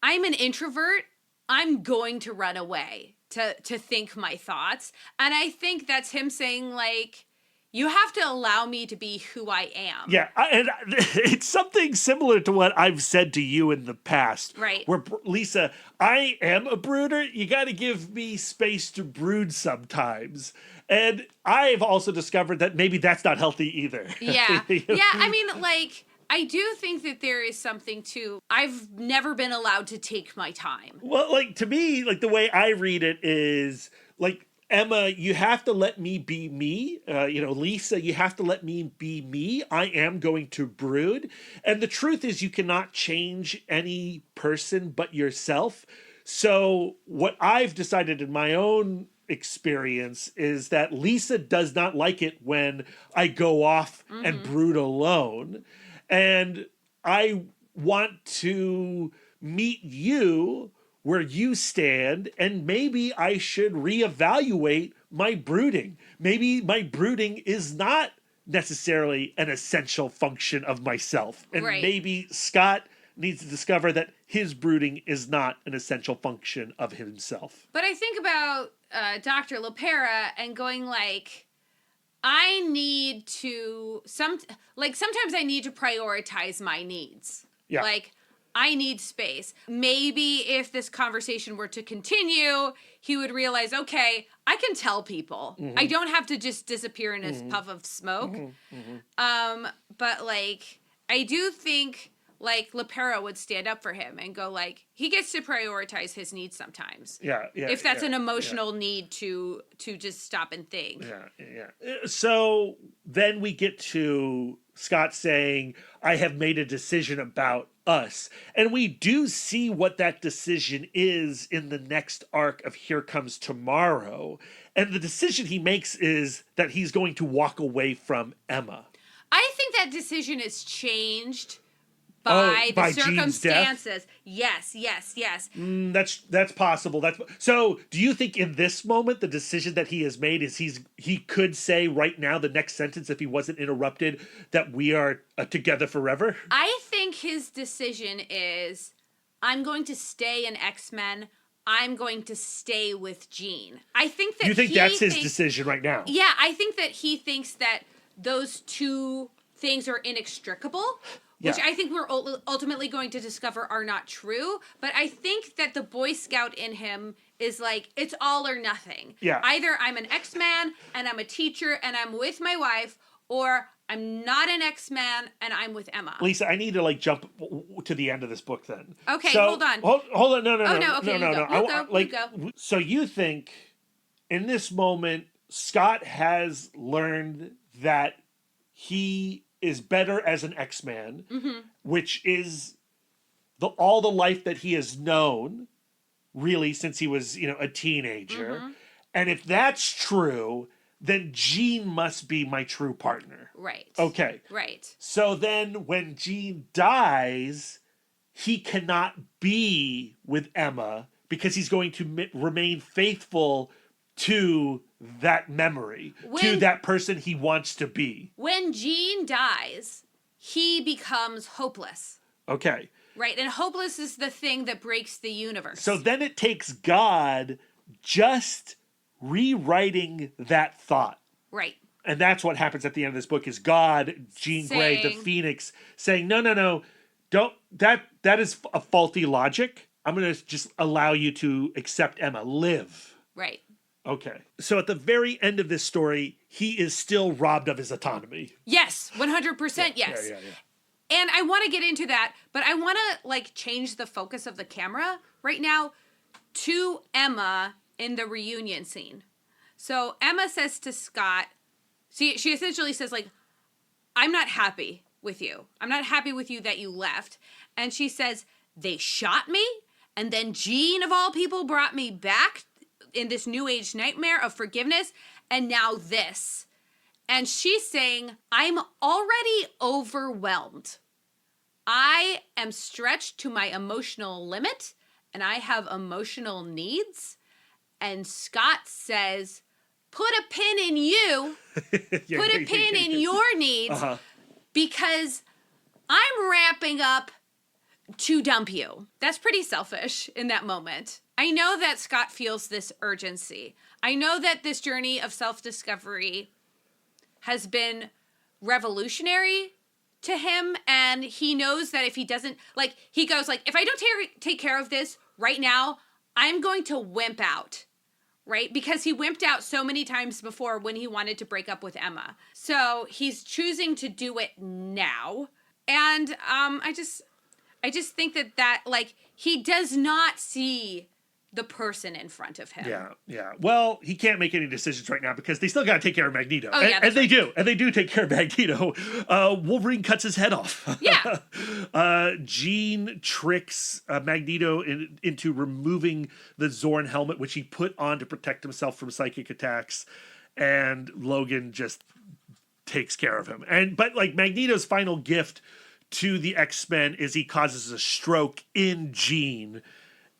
I'm an introvert. I'm going to run away to think my thoughts. And I think that's him saying, like, you have to allow me to be who I am. Yeah, and it's something similar to what I've said to you in the past. Right. Where, Lisa, I am a brooder. You got to give me space to brood sometimes. And I've also discovered that maybe that's not healthy either. Yeah. Yeah, I mean, like, I do think that there is something to, I've never been allowed to take my time. Well, like, to me, like, the way I read it is, like, Emma, you have to let me be me. Lisa, you have to let me be me. I am going to brood. And the truth is, you cannot change any person but yourself. So what I've decided in my own experience is that Lisa does not like it when I go off and brood alone. And I want to meet you where you stand, and maybe I should reevaluate my brooding. Maybe my brooding is not necessarily an essential function of myself. And maybe Scott needs to discover that his brooding is not an essential function of himself. But I think about Dr. LaPera and going, like, I need to, sometimes I need to prioritize my needs. Yeah. Like, I need space. Maybe if this conversation were to continue, he would realize, okay, I can tell people. I don't have to just disappear in a puff of smoke. But, like, I do think, like, LaPera would stand up for him and go, like, he gets to prioritize his needs sometimes. Yeah. If that's an emotional need to just stop and think. Yeah. So then we get to Scott saying, I have made a decision about us. And we do see what that decision is in the next arc of Here Comes Tomorrow. And the decision he makes is that he's going to walk away from Emma. I think that decision is changed by the circumstances. Yes. That's possible. So do you think in this moment the decision that he has made is he could say right now, the next sentence, if he wasn't interrupted, that we are together forever? I think his decision is, I'm going to stay in X-Men I'm going to stay with Jean. I think that You think that's his decision right now? Yeah, I think that he thinks that those two things are inextricable, which I think we're ultimately going to discover are not true. But I think that the Boy Scout in him is like, it's all or nothing. Yeah. Either I'm an X-Man and I'm a teacher and I'm with my wife, or I'm not an X-Man and I'm with Emma. Lisa, I need to like jump to the end of this book then. Okay, so, hold on. Hold on. No. Okay, you go. So you think in this moment, Scott has learned that he is better as an X-Man, which is all the life that he has known, really, since he was, a teenager. And if that's true, then Jean must be my true partner. Right. Okay. Right. So then when Jean dies, he cannot be with Emma because he's going to remain faithful to that memory, to that person he wants to be. When Jean dies, he becomes hopeless. Okay. Right, and hopeless is the thing that breaks the universe. So then it takes God just rewriting that thought. Right. And that's what happens at the end of this book is God, Jean Grey, the Phoenix, saying, no, don't, that is a faulty logic. I'm going to just allow you to accept Emma, live. Right. Okay. So at the very end of this story, he is still robbed of his autonomy. Yes, 100% yes. Yeah. And I want to get into that, but I want to change the focus of the camera right now to Emma in the reunion scene. So Emma says to Scott, she essentially says I'm not happy with you. I'm not happy with you that you left. And she says, they shot me, and then Jean of all people brought me back in this new age nightmare of forgiveness, and now this. And she's saying, I'm already overwhelmed. I am stretched to my emotional limit, and I have emotional needs. And Scott says, put a pin in you, put a pin in your needs, because I'm ramping up to dump you. That's pretty selfish in that moment. I know that Scott feels this urgency. I know that this journey of self-discovery has been revolutionary to him, and he knows that if he doesn't, he goes if I don't take care of this right now, I'm going to wimp out, right? Because he wimped out so many times before when he wanted to break up with Emma. So he's choosing to do it now. And I just think that he does not see the person in front of him. Yeah. Well, he can't make any decisions right now because they still got to take care of Magneto. Oh, yeah, and they do. And they do take care of Magneto. Wolverine cuts his head off. Yeah. Jean tricks Magneto into removing the Zorn helmet, which he put on to protect himself from psychic attacks. And Logan just takes care of him. But Magneto's final gift to the X-Men is he causes a stroke in Jean.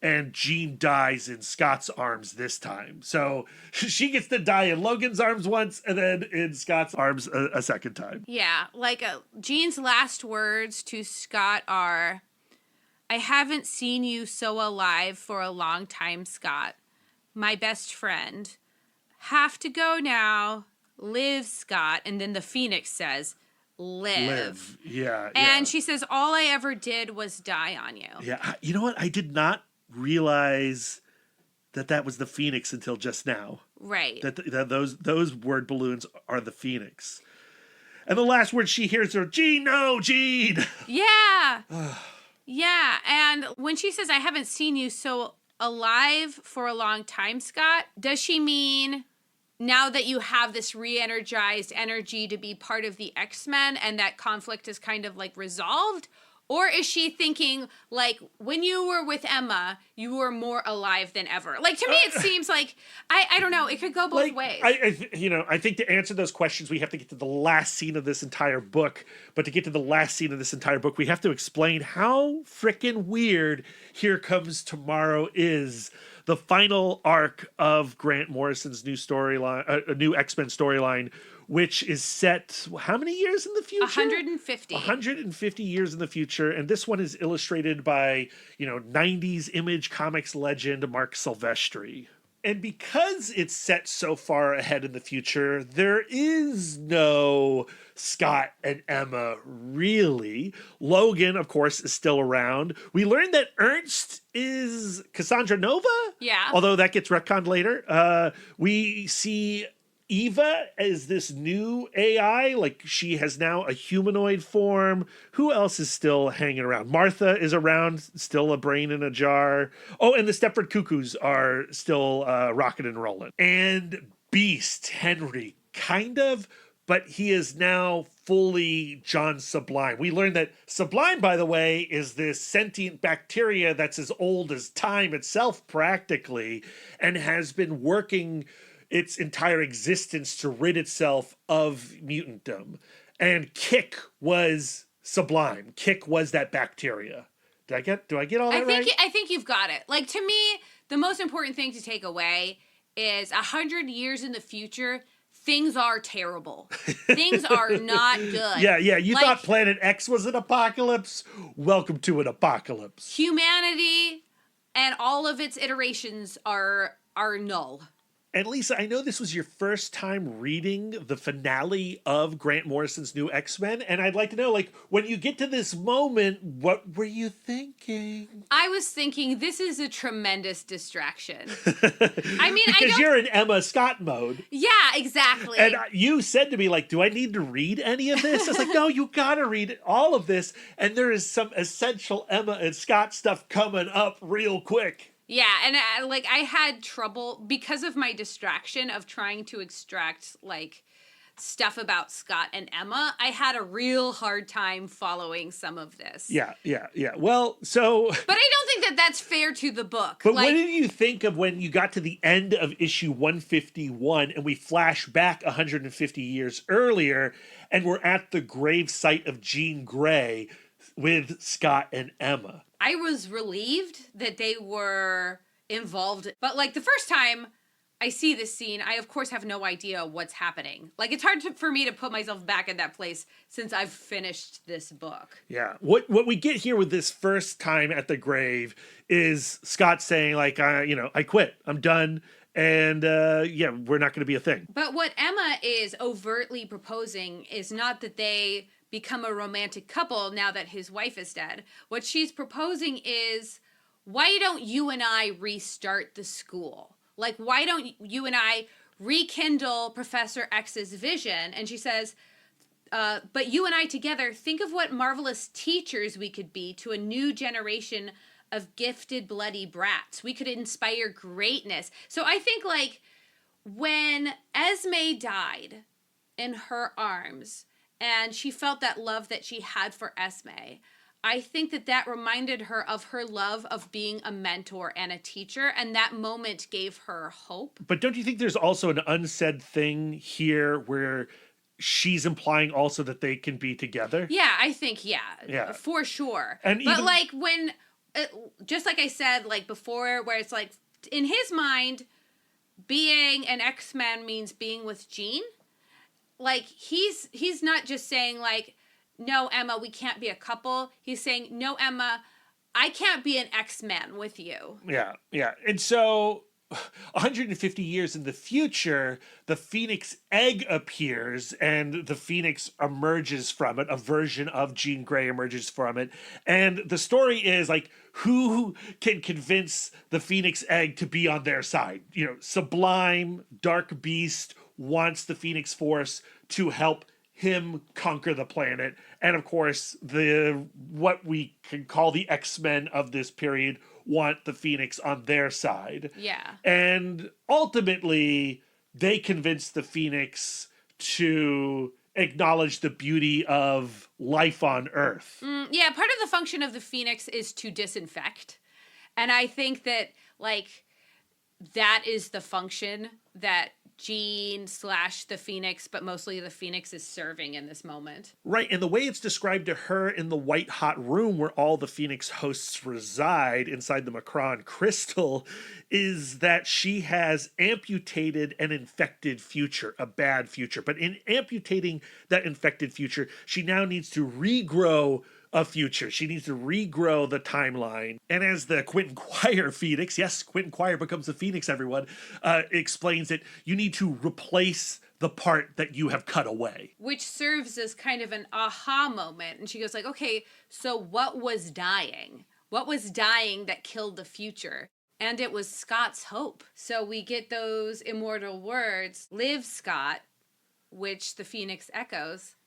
And Jean dies in Scott's arms this time. So she gets to die in Logan's arms once and then in Scott's arms a second time. Yeah, Jean's last words to Scott are, I haven't seen you so alive for a long time, Scott. My best friend. Have to go now. Live, Scott. And then the Phoenix says, live. Yeah. And she says, all I ever did was die on you. Yeah. You know what? I did not realize that was the Phoenix until just now. Right. That those word balloons are the Phoenix. And the last word she hears are, Jean, no, Jean. Yeah. Yeah. And when she says, I haven't seen you so alive for a long time, Scott, does she mean now that you have this re-energized energy to be part of the X-Men and that conflict is kind of resolved? Or is she thinking, when you were with Emma, you were more alive than ever? To me, it seems I don't know. It could go both ways. I think to answer those questions, we have to get to the last scene of this entire book. But to get to the last scene of this entire book, we have to explain how frickin' weird Here Comes Tomorrow is. The final arc of Grant Morrison's new storyline, a new X-Men storyline, which is set how many years in the future? 150. 150 years in the future. And this one is illustrated by, 90s Image Comics legend Mark Silvestri. And because it's set so far ahead in the future, there is no Scott and Emma, really. Logan, of course, is still around. We learned that Ernst is Cassandra Nova? Yeah. Although that gets retconned later. We see Eva as this new AI, like she has now a humanoid form. Who else is still hanging around? Martha is around, still a brain in a jar. Oh, and the Stepford Cuckoos are still rocking and rolling. And Beast, Henry, kind of, but he is now fully John Sublime. We learned that Sublime, by the way, is this sentient bacteria that's as old as time itself, practically, and has been working its entire existence to rid itself of mutantdom. And Kick was Sublime. Kick was that bacteria. Do I get all that right? I think you've got it. Like, to me, the most important thing to take away is 100 years in the future, things are terrible. Things are not good. Yeah. You thought Planet X was an apocalypse? Welcome to an apocalypse. Humanity and all of its iterations are null. And Lisa, I know this was your first time reading the finale of Grant Morrison's new X-Men, and I'd like to know, like, when you get to this moment, what were you thinking? I was thinking this is a tremendous distraction. Because you're in Emma Scott mode. Yeah, exactly. And you said to me, like, do I need to read any of this? I was like, no, you gotta read all of this, and there is some essential Emma and Scott stuff coming up real quick. Yeah, and I had trouble because of my distraction of trying to extract stuff about Scott and Emma. I had a real hard time following some of this. Yeah. Well, so... But I don't think that that's fair to the book. But what did you think of when you got to the end of issue 151 and we flash back 150 years earlier and we're at the grave site of Jean Grey with Scott and Emma? I was relieved that they were involved. But the first time I see this scene, I of course have no idea what's happening. It's hard for me to put myself back in that place since I've finished this book. Yeah. What we get here with this first time at the grave is Scott saying I quit. I'm done. And we're not going to be a thing. But what Emma is overtly proposing is not that they become a romantic couple now that his wife is dead. What she's proposing is, why don't you and I restart the school? Why don't you and I rekindle Professor X's vision? And she says, but you and I together, think of what marvelous teachers we could be to a new generation of gifted bloody brats. We could inspire greatness. So I think when Esme died in her arms, and she felt that love that she had for Esme, I think that reminded her of her love of being a mentor and a teacher, and that moment gave her hope. But don't you think there's also an unsaid thing here where she's implying also that they can be together? Yeah, I think, yeah. For sure. But when, just like I said, before, where it's in his mind, being an X-Men means being with Jean. He's not just saying no, Emma, we can't be a couple. He's saying, no, Emma, I can't be an X-Man with you. Yeah. And so 150 years in the future, the Phoenix egg appears and the Phoenix emerges from it. A version of Jean Grey emerges from it. And the story is who can convince the Phoenix egg to be on their side? Sublime, Dark Beast wants the Phoenix Force to help him conquer the planet. And of course, what we can call the X-Men of this period want the Phoenix on their side. Yeah. And ultimately, they convince the Phoenix to acknowledge the beauty of life on Earth. Yeah, part of the function of the Phoenix is to disinfect. And I think that, that is the function that Jean / the Phoenix, but mostly the Phoenix, is serving in this moment. Right, and the way it's described to her in the white hot room where all the Phoenix hosts reside inside the Macron crystal is that she has amputated an infected future, a bad future. But in amputating that infected future, she now needs to regrow a future. She needs to regrow the timeline. And as the Quentin Quire Phoenix, yes, Quentin Quire becomes the Phoenix, everyone, explains that you need to replace the part that you have cut away. Which serves as kind of an aha moment. And she goes like, okay, so what was dying? What was dying that killed the future? And it was Scott's hope. So we get those immortal words, live, Scott, which the Phoenix echoes,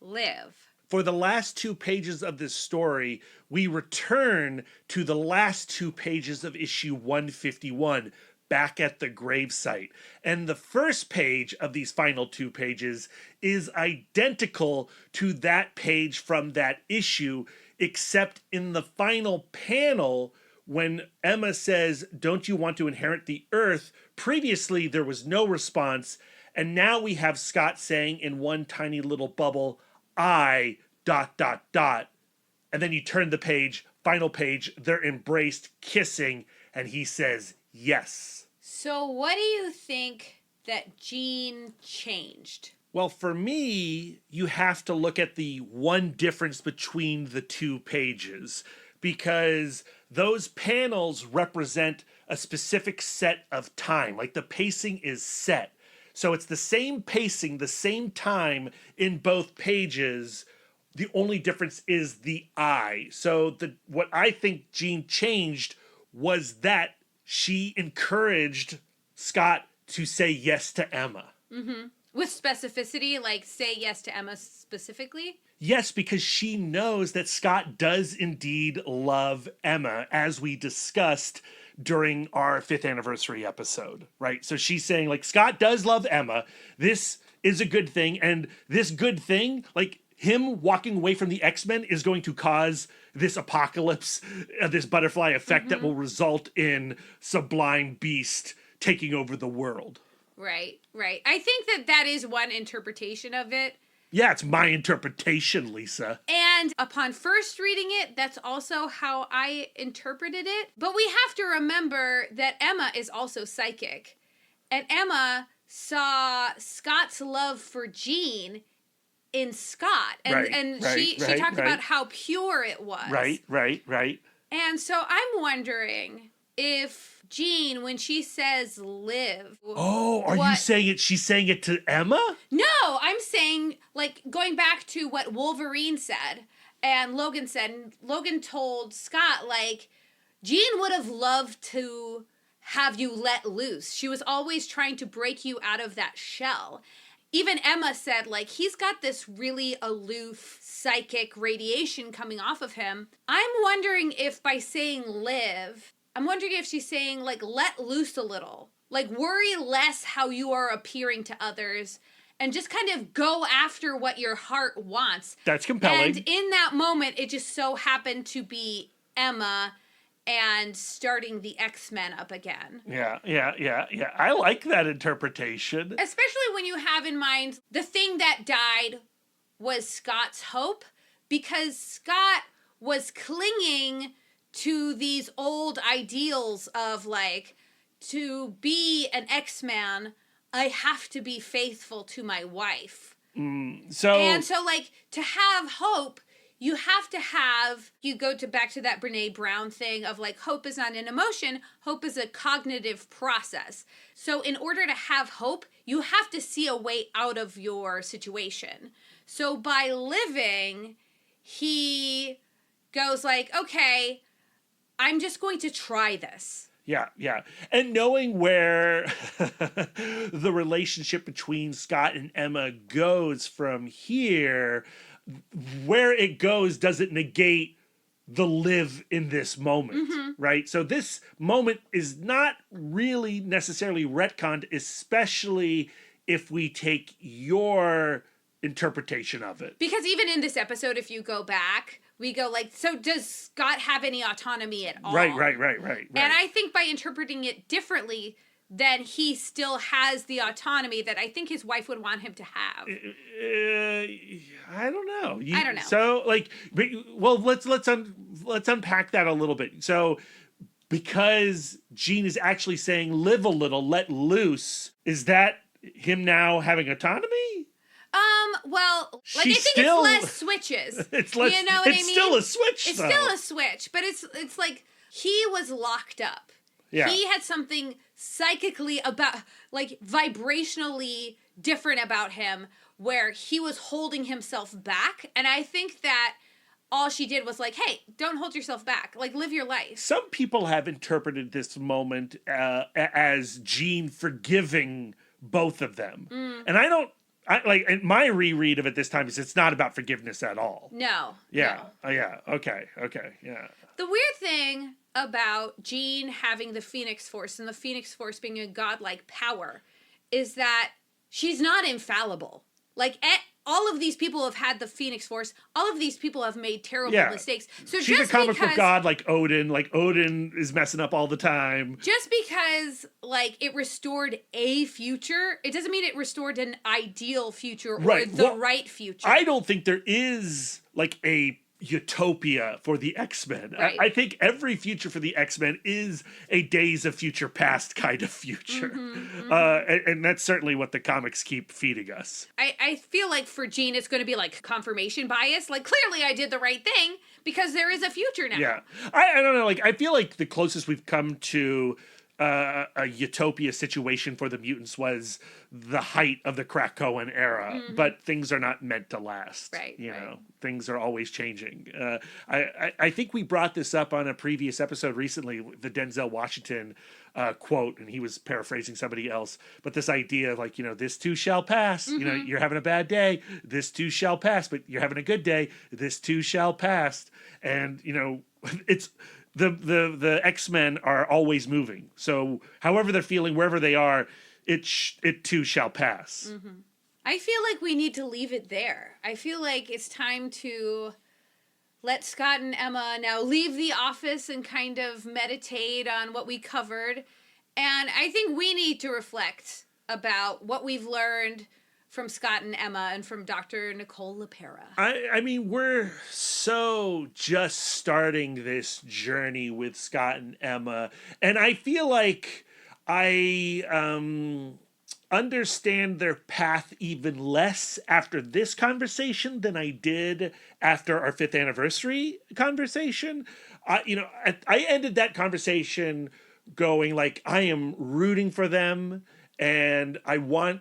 live. For the last 2 pages of this story, we return to the last 2 pages of issue 151, back at the gravesite. And the first page of these final 2 pages is identical to that page from that issue, except in the final panel, when Emma says, "Don't you want to inherit the earth?" Previously, there was no response. And now we have Scott saying in one tiny little bubble, I ... And then you turn the page, final page, they're embraced, kissing, and he says, yes. So what do you think that Jean changed? Well, for me, you have to look at the one difference between the 2 pages, because those panels represent a specific set of time. Like the pacing is set. So it's the same pacing, the same time in both pages. The only difference is the I. So what I think Jean changed was that she encouraged Scott to say yes to Emma. Mm-hmm. With specificity, like say yes to Emma specifically? Yes, because she knows that Scott does indeed love Emma, as we discussed during our 5th anniversary episode, right? So she's saying, like, Scott does love Emma. This is a good thing. And this good thing, like, him walking away from the X-Men is going to cause this apocalypse, this butterfly effect that will result in Sublime Beast taking over the world. Right, right. I think that is one interpretation of it. Yeah, it's my interpretation, Lisa. And upon first reading it, that's also how I interpreted it. But we have to remember that Emma is also psychic. And Emma saw Scott's love for Jean in Scott. And she talked about how pure it was. Right. And so I'm wondering if Jean, when she says live... Oh, are you saying it? She's saying it to Emma? No, I'm saying, like, going back to what Wolverine said and Logan said. And Logan told Scott, like, Jean would have loved to have you let loose. She was always trying to break you out of that shell. Even Emma said, like, he's got this really aloof psychic radiation coming off of him. I'm wondering if by saying live... I'm wondering if she's saying, like, let loose a little. Like, worry less how you are appearing to others and just kind of go after what your heart wants. That's compelling. And in that moment, it just so happened to be Emma and starting the X-Men up again. Yeah. I like that interpretation. Especially when you have in mind the thing that died was Scott's hope, because Scott was clinging to these old ideals of, like, to be an X-Man, I have to be faithful to my wife. So, like, to have hope, you have to have, you go back to that Brene Brown thing of, like, hope is not an emotion, hope is a cognitive process. So in order to have hope, you have to see a way out of your situation. So by living, he goes like, okay, I'm just going to try this. Yeah. And knowing where the relationship between Scott and Emma goes from here, where it goes doesn't negate the live in this moment, right? So this moment is not really necessarily retconned, especially if we take your interpretation of it. Because even in this episode, if you go back, we go like, so does Scott have any autonomy at all? Right. And I think by interpreting it differently, then he still has the autonomy that I think his wife would want him to have. I don't know. I don't know. So, like, well, let's unpack that a little bit. So, because Jean is actually saying live a little, let loose, is that him now having autonomy? Well, like, She's I think still, it's less switches. It's less, you know what I mean? It's still a switch, It's though. still a switch, but it's like he was locked up. Yeah. He had something psychically about, like, vibrationally different about him where he was holding himself back. And I think that all she did was like, hey, don't hold yourself back. Like, live your life. Some people have interpreted this moment as Jean forgiving both of them. And and my reread of it this time is it's not about forgiveness at all. No. Yeah. No. Yeah. Okay. Yeah. The weird thing about Jean having the Phoenix Force and the Phoenix Force being a godlike power is that she's not infallible. Like, all of these people have had the Phoenix Force. All of these people have made terrible mistakes. So she's just a comic book because, god like Odin. Like, Odin is messing up all the time. just because, like, it restored a future, it doesn't mean it restored an ideal future or right future. I don't think there is, like, a utopia for the X-Men. Right. I think every future for the X-Men is a Days of Future Past kind of future. And that's certainly what the comics keep feeding us. I feel like for Jean, it's going to be like confirmation bias. Like, clearly I did the right thing because there is a future now. Yeah. I don't know. Like, I feel like the closest we've come to a utopia situation for the mutants was the height of the Krakoan era, but things are not meant to last. Right, You right. know, things are always changing. I think we brought this up on a previous episode recently, the Denzel Washington quote, and he was paraphrasing somebody else, but this idea of, like, you know, this too shall pass. You know, you're having a bad day, this too shall pass, but you're having a good day, this too shall pass. And, you know, it's the X-Men are always moving. So however they're feeling, wherever they are, it too shall pass. I feel like we need to leave it there. I feel like it's time to let Scott and Emma now leave the office and kind of meditate on what we covered. And I think we need to reflect about what we've learned from Scott and Emma and from Dr. Nicole LaPera. I mean, we're so just starting this journey with Scott and Emma, and I feel like I understand their path even less after this conversation than I did after our 5th anniversary conversation. I ended that conversation going like, I am rooting for them, and I want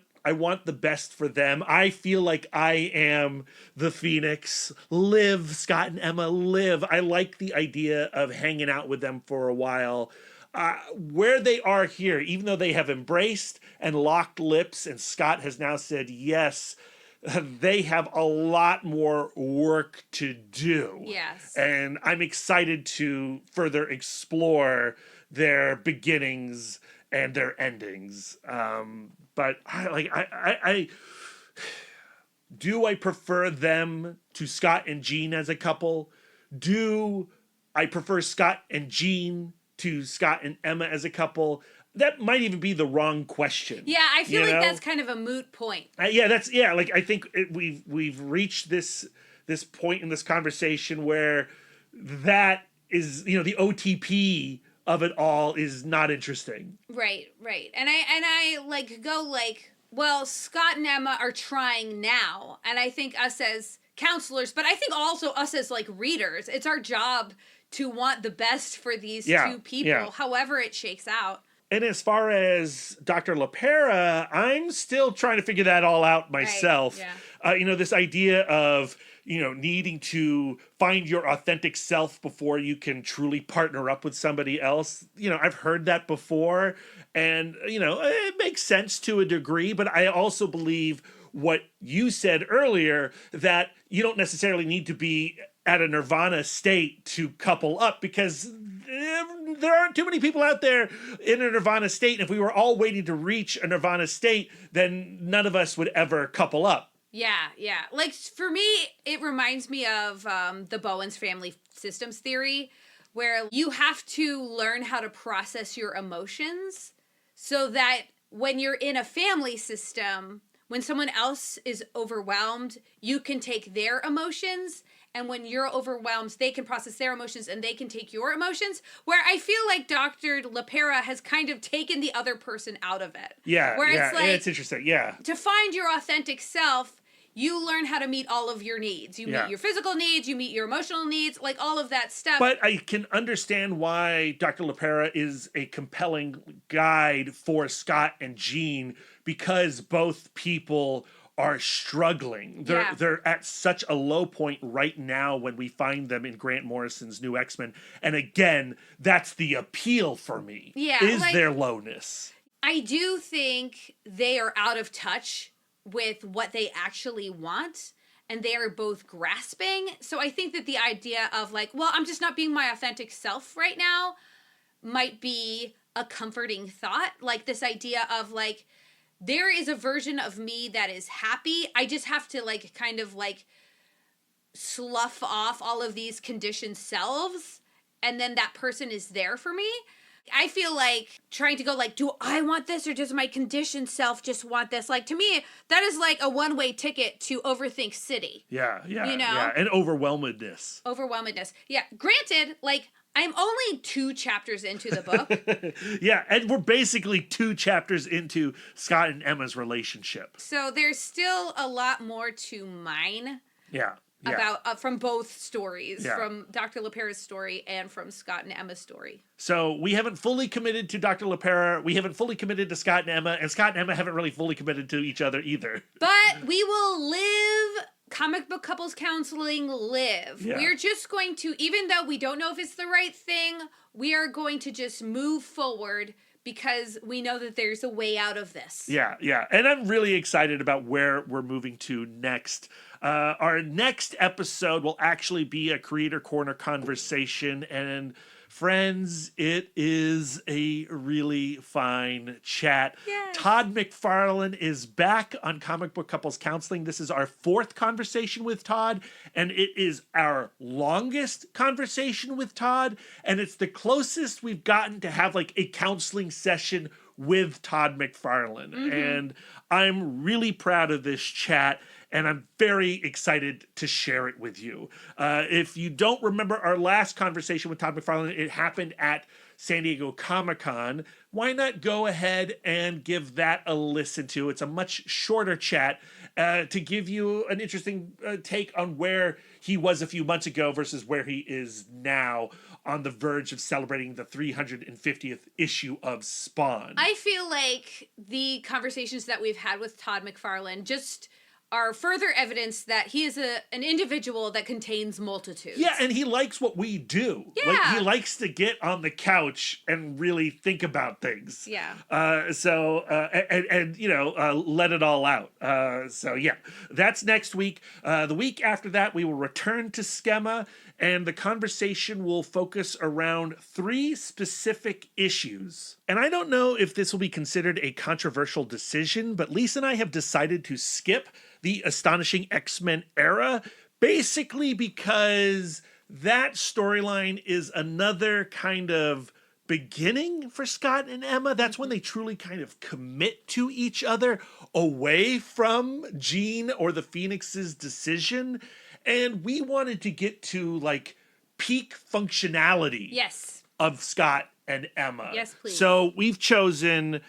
the best for them. I feel like I am the Phoenix. Live, Scott and Emma, live. I like the idea of hanging out with them for a while. Where they are here, even though they have embraced and locked lips, and Scott has now said yes, they have a lot more work to do. Yes. And I'm excited to further explore their beginnings and their endings. But I do I prefer them to Scott and Jean as a couple? Do I prefer Scott and Jean to Scott and Emma as a couple? That might even be the wrong question. Yeah, I feel you like know? that's kind of a moot point. Like, I think we've reached this point in this conversation where that is, you know, the OTP of it all is not interesting. Right. And I like go like, well, Scott and Emma are trying now, and I think us as counselors, but I think also us as like readers, it's our job to want the best for these two people, however it shakes out. And as far as Dr. LaPera, I'm still trying to figure that all out myself. Right, You know, this idea of, you know, needing to find your authentic self before you can truly partner up with somebody else. You know, I've heard that before, and, you know, it makes sense to a degree, but I also believe what you said earlier, that you don't necessarily need to be at a nirvana state to couple up, because there aren't too many people out there in a nirvana state. And if we were all waiting to reach a nirvana state, then none of us would ever couple up. Yeah. Like, for me, it reminds me of the Bowen's family systems theory, where you have to learn how to process your emotions so that when you're in a family system, when someone else is overwhelmed, you can take their emotions. And when you're overwhelmed, they can process their emotions and they can take your emotions. Where I feel like Dr. LaPera has kind of taken the other person out of it. Yeah, where yeah, it's like, it's interesting, yeah. To find your authentic self, you learn how to meet all of your needs. You meet your physical needs, you meet your emotional needs, like all of that stuff. But I can understand why Dr. LaPera is a compelling guide for Scott and Jean, because both people are struggling. They're at such a low point right now when we find them in Grant Morrison's New X-Men. And again, that's the appeal for me. Yeah, is their lowness. I do think they are out of touch with what they actually want, and they are both grasping. So I think that the idea of like, well, I'm just not being my authentic self right now might be a comforting thought. Like this idea of like, there is a version of me that is happy. I just have to like kind of like slough off all of these conditioned selves, and then that person is there for me. I feel like trying to go like, do I want this or does my conditioned self just want this? Like, to me, that is like a one-way ticket to overthink city. Yeah. You know? Yeah, and overwhelmedness. Yeah, granted, like, I'm only 2 chapters into the book. Yeah, and we're basically 2 chapters into Scott and Emma's relationship. So there's still a lot more to mine. Yeah. About from both stories, from Dr. LaPera's story and from Scott and Emma's story. So we haven't fully committed to Dr. LaPera, we haven't fully committed to Scott and Emma, and Scott and Emma haven't really fully committed to each other either. But we will live. Comic book couples counseling live. Yeah. We're just going to, even though we don't know if it's the right thing, we are going to just move forward because we know that there's a way out of this. Yeah. And I'm really excited about where we're moving to next. Our next episode will actually be a Creator Corner conversation, and friends, it is a really fine chat. Yes. Todd McFarlane is back on Comic Book Couples Counseling. This is our 4th conversation with Todd, and it is our longest conversation with Todd, and it's the closest we've gotten to have like a counseling session with Todd McFarlane. And I'm really proud of this chat, and I'm very excited to share it with you. If you don't remember our last conversation with Todd McFarlane, it happened at San Diego Comic-Con. Why not go ahead and give that a listen to? It's a much shorter chat to give you an interesting take on where he was a few months ago versus where he is now on the verge of celebrating the 350th issue of Spawn. I feel like the conversations that we've had with Todd McFarlane just are further evidence that he is an individual that contains multitudes. Yeah, and he likes what we do. Yeah. Like, he likes to get on the couch and really think about things. Yeah. And let it all out. That's next week. The week after that, we will return to ScEmma, and the conversation will focus around 3 specific issues. And I don't know if this will be considered a controversial decision, but Lisa and I have decided to skip the Astonishing X-Men era, basically because that storyline is another kind of beginning for Scott and Emma. That's when they truly kind of commit to each other away from Jean or the Phoenix's decision. And we wanted to get to like peak functionality of Scott and Emma. Yes, please. So we've chosen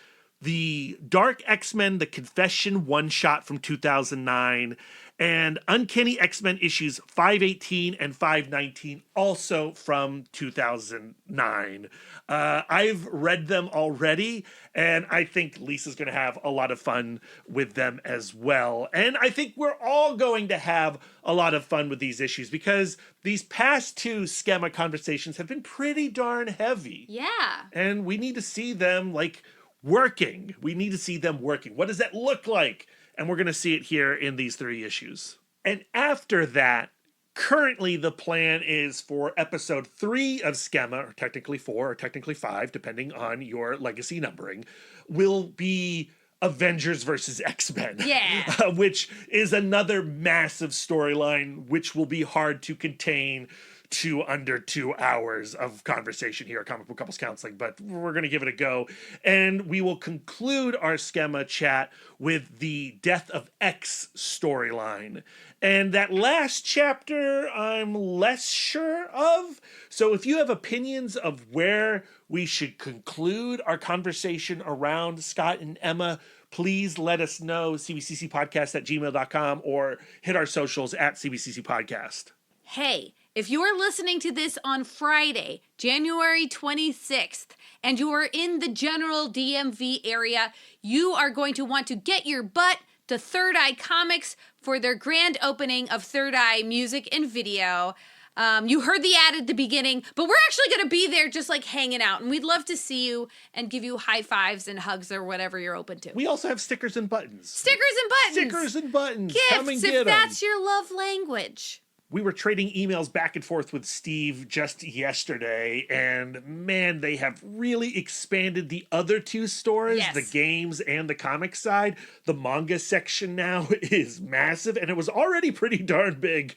the Dark X-Men, The Confession one-shot from 2009, and Uncanny X-Men issues 518 and 519, also from 2009. I've read them already, and I think Lisa's going to have a lot of fun with them as well. And I think we're all going to have a lot of fun with these issues because these past 2 ScEmma conversations have been pretty darn heavy. Yeah. And we need to see them, like, working. We need to see them working. What does that look like? And we're going to see it here in these 3 issues. And after that, currently the plan is for episode 3 of ScEmma, or technically 4, or technically 5, depending on your legacy numbering, will be Avengers versus X-Men. Yeah. Which is another massive storyline, which will be hard to contain to under 2 hours of conversation here at Comic Book Couples Counseling, but we're going to give it a go. And we will conclude our ScEmma chat with the Death of X storyline. And that last chapter, I'm less sure of. So if you have opinions of where we should conclude our conversation around Scott and Emma, please let us know, cbccpodcast@gmail.com, or hit our socials at cbccpodcast. Hey, if you are listening to this on Friday, January 26th, and you are in the general DMV area, you are going to want to get your butt to Third Eye Comics for their grand opening of Third Eye Music and Video. You heard the ad at the beginning, but we're actually going to be there just like hanging out, and we'd love to see you and give you high fives and hugs or whatever you're open to. We also have stickers and buttons. Stickers and buttons! Stickers and buttons! Gifts, Come and get if 'em. that's your love language. We were trading emails back and forth with Steve just yesterday, and man, they have really expanded the other two stores, Yes. the games and the comic side. The manga section now is massive, and it was already pretty darn big.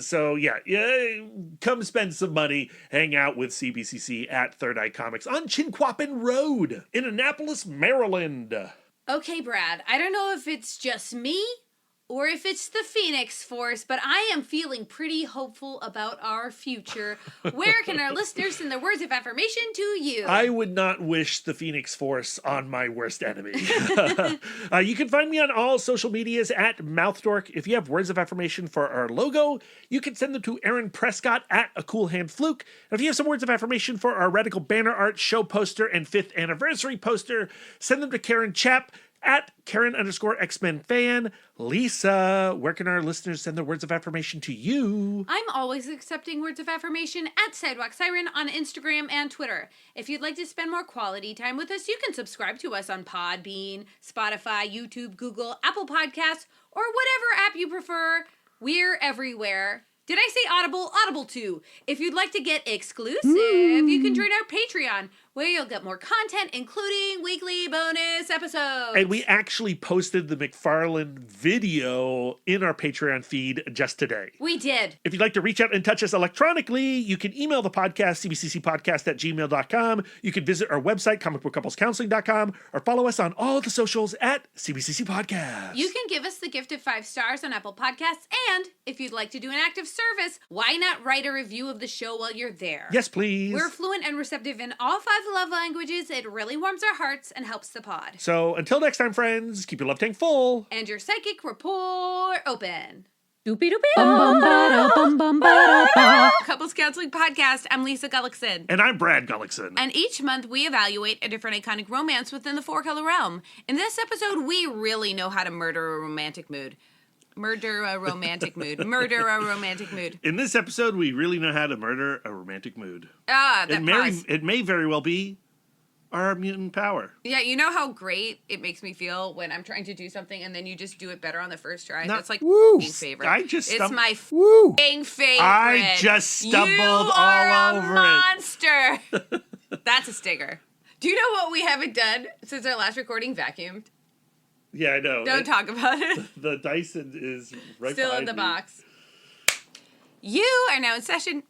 So yeah, come spend some money, hang out with CBCC at Third Eye Comics on Chinquapin Road in Annapolis, Maryland. Okay, Brad, I don't know if it's just me or if it's the Phoenix Force, but I am feeling pretty hopeful about our future. Where can our listeners send their words of affirmation to you? I would not wish the Phoenix Force on my worst enemy. You can find me on all social medias at MouthDork. If you have words of affirmation for our logo, you can send them to Aaron Prescott at A Cool Hand Fluke. And if you have some words of affirmation for our Radical Banner Art show poster and 5th anniversary poster, send them to Karen Chapp at Karen_X-Men fan. Lisa, where can our listeners send their words of affirmation to you? I'm always accepting words of affirmation at Sidewalk Siren on Instagram and Twitter. If you'd like to spend more quality time with us, you can subscribe to us on Podbean, Spotify, YouTube, Google, Apple Podcasts, or whatever app you prefer. We're everywhere. Did I say Audible? Audible too. If you'd like to get exclusive, you can join our Patreon, where you'll get more content, including weekly bonus episodes. And we actually posted the McFarlane video in our Patreon feed just today. We did. If you'd like to reach out and touch us electronically, you can email the podcast, cbccpodcast@gmail.com. You can visit our website, comicbookcouplescounseling.com, or follow us on all the socials at CBCC Podcast. You can give us the gift of 5 stars on Apple Podcasts, and if you'd like to do an active service, why not write a review of the show while you're there? Yes, please. We're fluent and receptive in all 5 love languages. It really warms our hearts and helps the pod. So until next time, friends, keep your love tank full. And your psychic rapport open. Doopy doopy bum bum ba bum bum ba ba. Couples Counseling Podcast. I'm Lisa Gullickson. And I'm Brad Gullickson. And each month we evaluate a different iconic romance within the 4-color realm. In this episode, we really know how to murder a romantic mood. Murder a romantic mood. Murder a romantic mood. In this episode, we really know how to murder a romantic mood. Ah, that pause. It may very well be our mutant power. Yeah, you know how great it makes me feel when I'm trying to do something and then you just do it better on the first try? That's like Woo. my favorite. It's my Woo. favorite. I just stumbled you all are over a monster. That's a sticker. Do you know what we haven't done since our last recording? Vacuumed. Yeah, I know. Don't talk about it. The Dyson is right Still in behind the me. box. You are now in session.